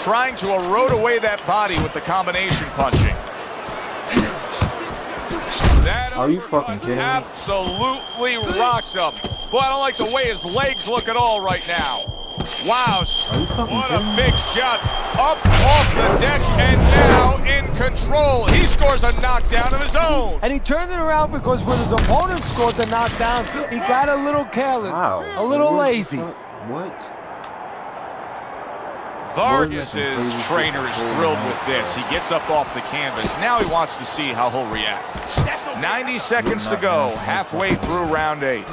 Trying to erode away that body with the combination punching. That Are you fucking kidding me? absolutely rocked him. Boy, I don't like the way his legs look at all right now. Wow, Are you fucking what kidding a me? big shot. Up off the deck and now in control. He scores a knockdown of his own. And he turned it around because when his opponent scored the knockdown, he got a little careless, Wow. a little What the lazy. fuck? What? Vargas's trainer is thrilled with this. He gets up off the canvas. Now he wants to see how he'll react. 90 seconds to go, halfway through round 8.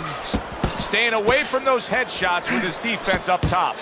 Staying away from those headshots with his defense up top.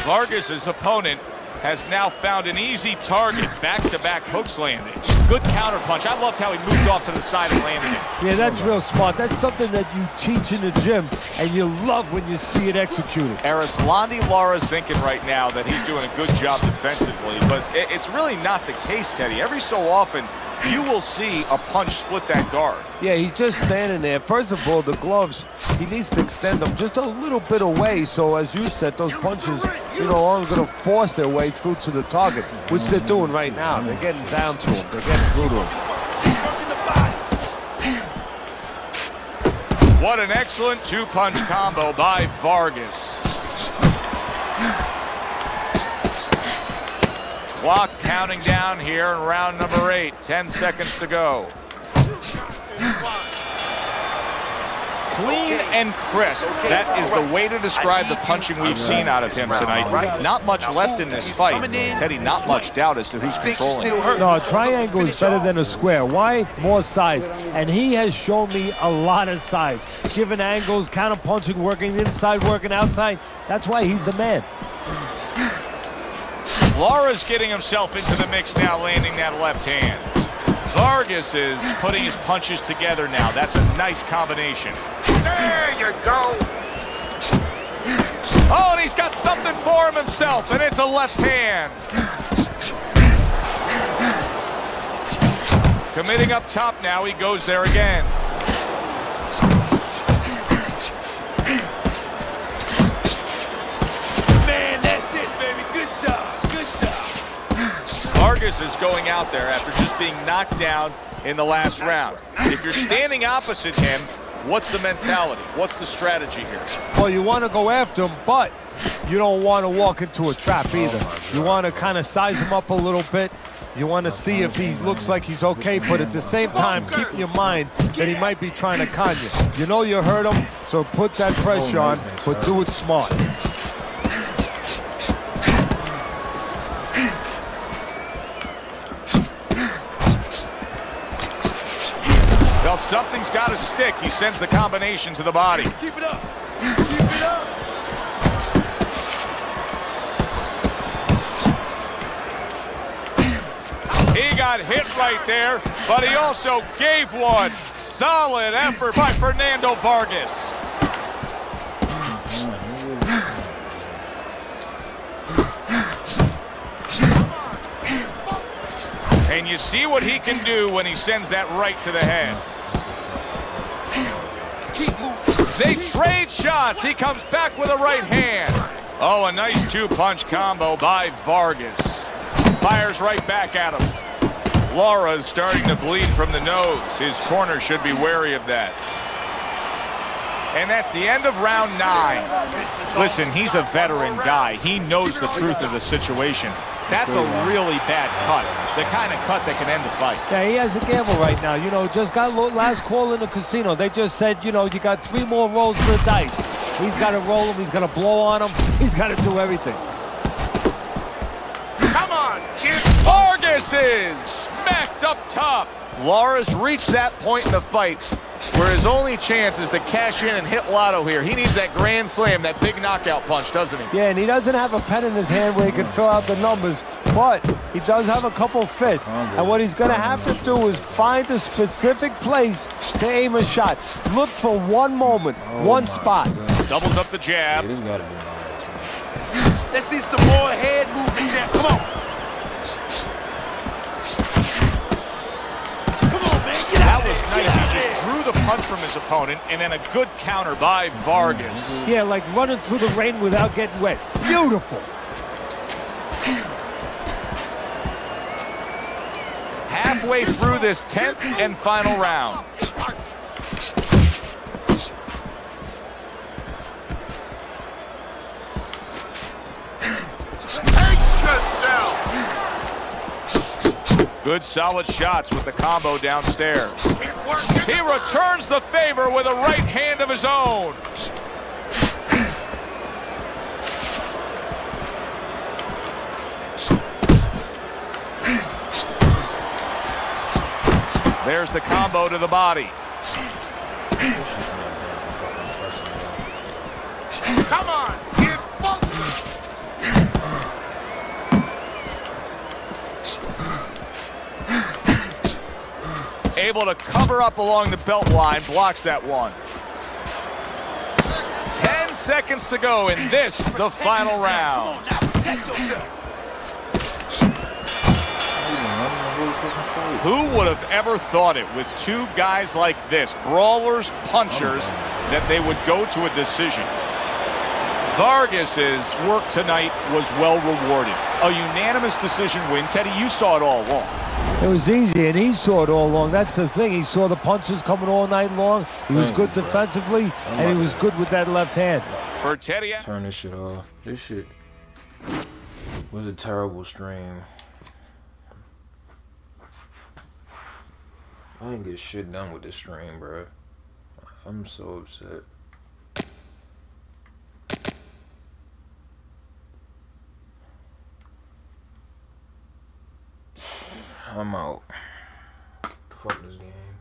Vargas's opponent has now found an easy target. Back-to-back hooks landing. Good counterpunch. I loved how he moved off to the side and landed it. Yeah, that's real smart. That's something that you teach in the gym, and you love when you see it executed. Arislandi Lara's thinking right now that he's doing a good job defensively, but it's really not the case, Teddy. Every so often, you will see a punch split that guard. Yeah, he's just standing there. First of all, the gloves, he needs to extend them just a little bit away, so as you said, those punches, you know, aren't going to force their way through to the target, which they're doing right now. They're getting down to him. They're getting through to him. What an excellent two-punch combo by Vargas. Clock counting down here in round number 8. 10 seconds to go. Clean and crisp. That is the way to describe the punching we've seen out of him tonight. Not much left in this fight. Teddy, not much doubt as to who's controlling. No, a triangle is better than a square. Why? More sides. And he has shown me a lot of sides. Given angles, counter punching, working inside, working outside. That's why he's the man. Lara's getting himself into the mix now, landing that left hand. Vargas is putting his punches together now. That's a nice combination. There you go. Oh, and he's got something for him himself, and it's a left hand. Committing up top now, he goes there again. Man, that's it, baby. Good job. Good job. Vargas is going out there after just being knocked down in the last round. If you're standing opposite him, What's the mentality? What's the strategy here? Well, you want to go after him, but you don't want to walk into a trap either. You want to kind of size him up a little bit. You want to see if he looks like he's okay, but at the same time, keep in your mind that he might be trying to con you. You know you hurt him, so put that pressure on, but do it smart. Well, something's got to stick. He sends the combination to the body. Keep it up. Keep it up. He got hit right there, but he also gave one. Solid effort by Fernando Vargas. And you see what he can do when he sends that right to the head. They trade shots. He comes back with a right hand. Oh, a nice two-punch combo by Vargas. Fires right back at him. Laura's starting to bleed from the nose. His corner should be wary of that. And that's the end of round 9. Listen, he's a veteran guy. He knows the truth of the situation. That's a really bad cut. The kind of cut that can end the fight. Yeah, he has a gamble right now. You know, just got last call in the casino. They just said, you know, you got 3 more rolls for the dice. He's got to roll him. He's got to blow on him. He's got to do everything. Come on, kid. Vargas is smacked up top. Laura's reached that point in the fight where his only chance is to cash in and hit lotto here. He needs that grand slam, that big knockout punch, doesn't he? Yeah, and he doesn't have a pen in his hand where he can fill out the numbers, but he does have a couple fists. And what he's going to have to do is find a specific place to aim a shot. Look for one moment, one spot. Doubles up the jab. Yeah, this gotta be nice, man. Let's see some more head movement, Jack. Come on. Come on, man. Get That out was there. nice. Get out He there. just drew the punch from his opponent, and then a good counter by Vargas. Yeah, like running through the rain without getting wet. Beautiful. Halfway through this 10th and final round. Pace yourself. Good solid shots with the combo downstairs. Keep working. He returns the favor with a right hand of his own. There's the combo to the body. Come on, kid. Able to cover up along the belt line, blocks that one. 10 seconds to go in this, the final round. Now protect yourself. Who would have ever thought it with 2 guys like this, brawlers, punchers, that they would go to a decision? Vargas's work tonight was well rewarded. A unanimous decision win. Teddy, you saw it all along. It was easy, and he saw it all along. That's the thing. He saw the punches coming all night long. He was good defensively, and he was good with that left hand. For Teddy, Turn this shit off. This shit was a terrible stream. I didn't get shit done with this stream, bro. I'm so upset. I'm out. Fuck this game.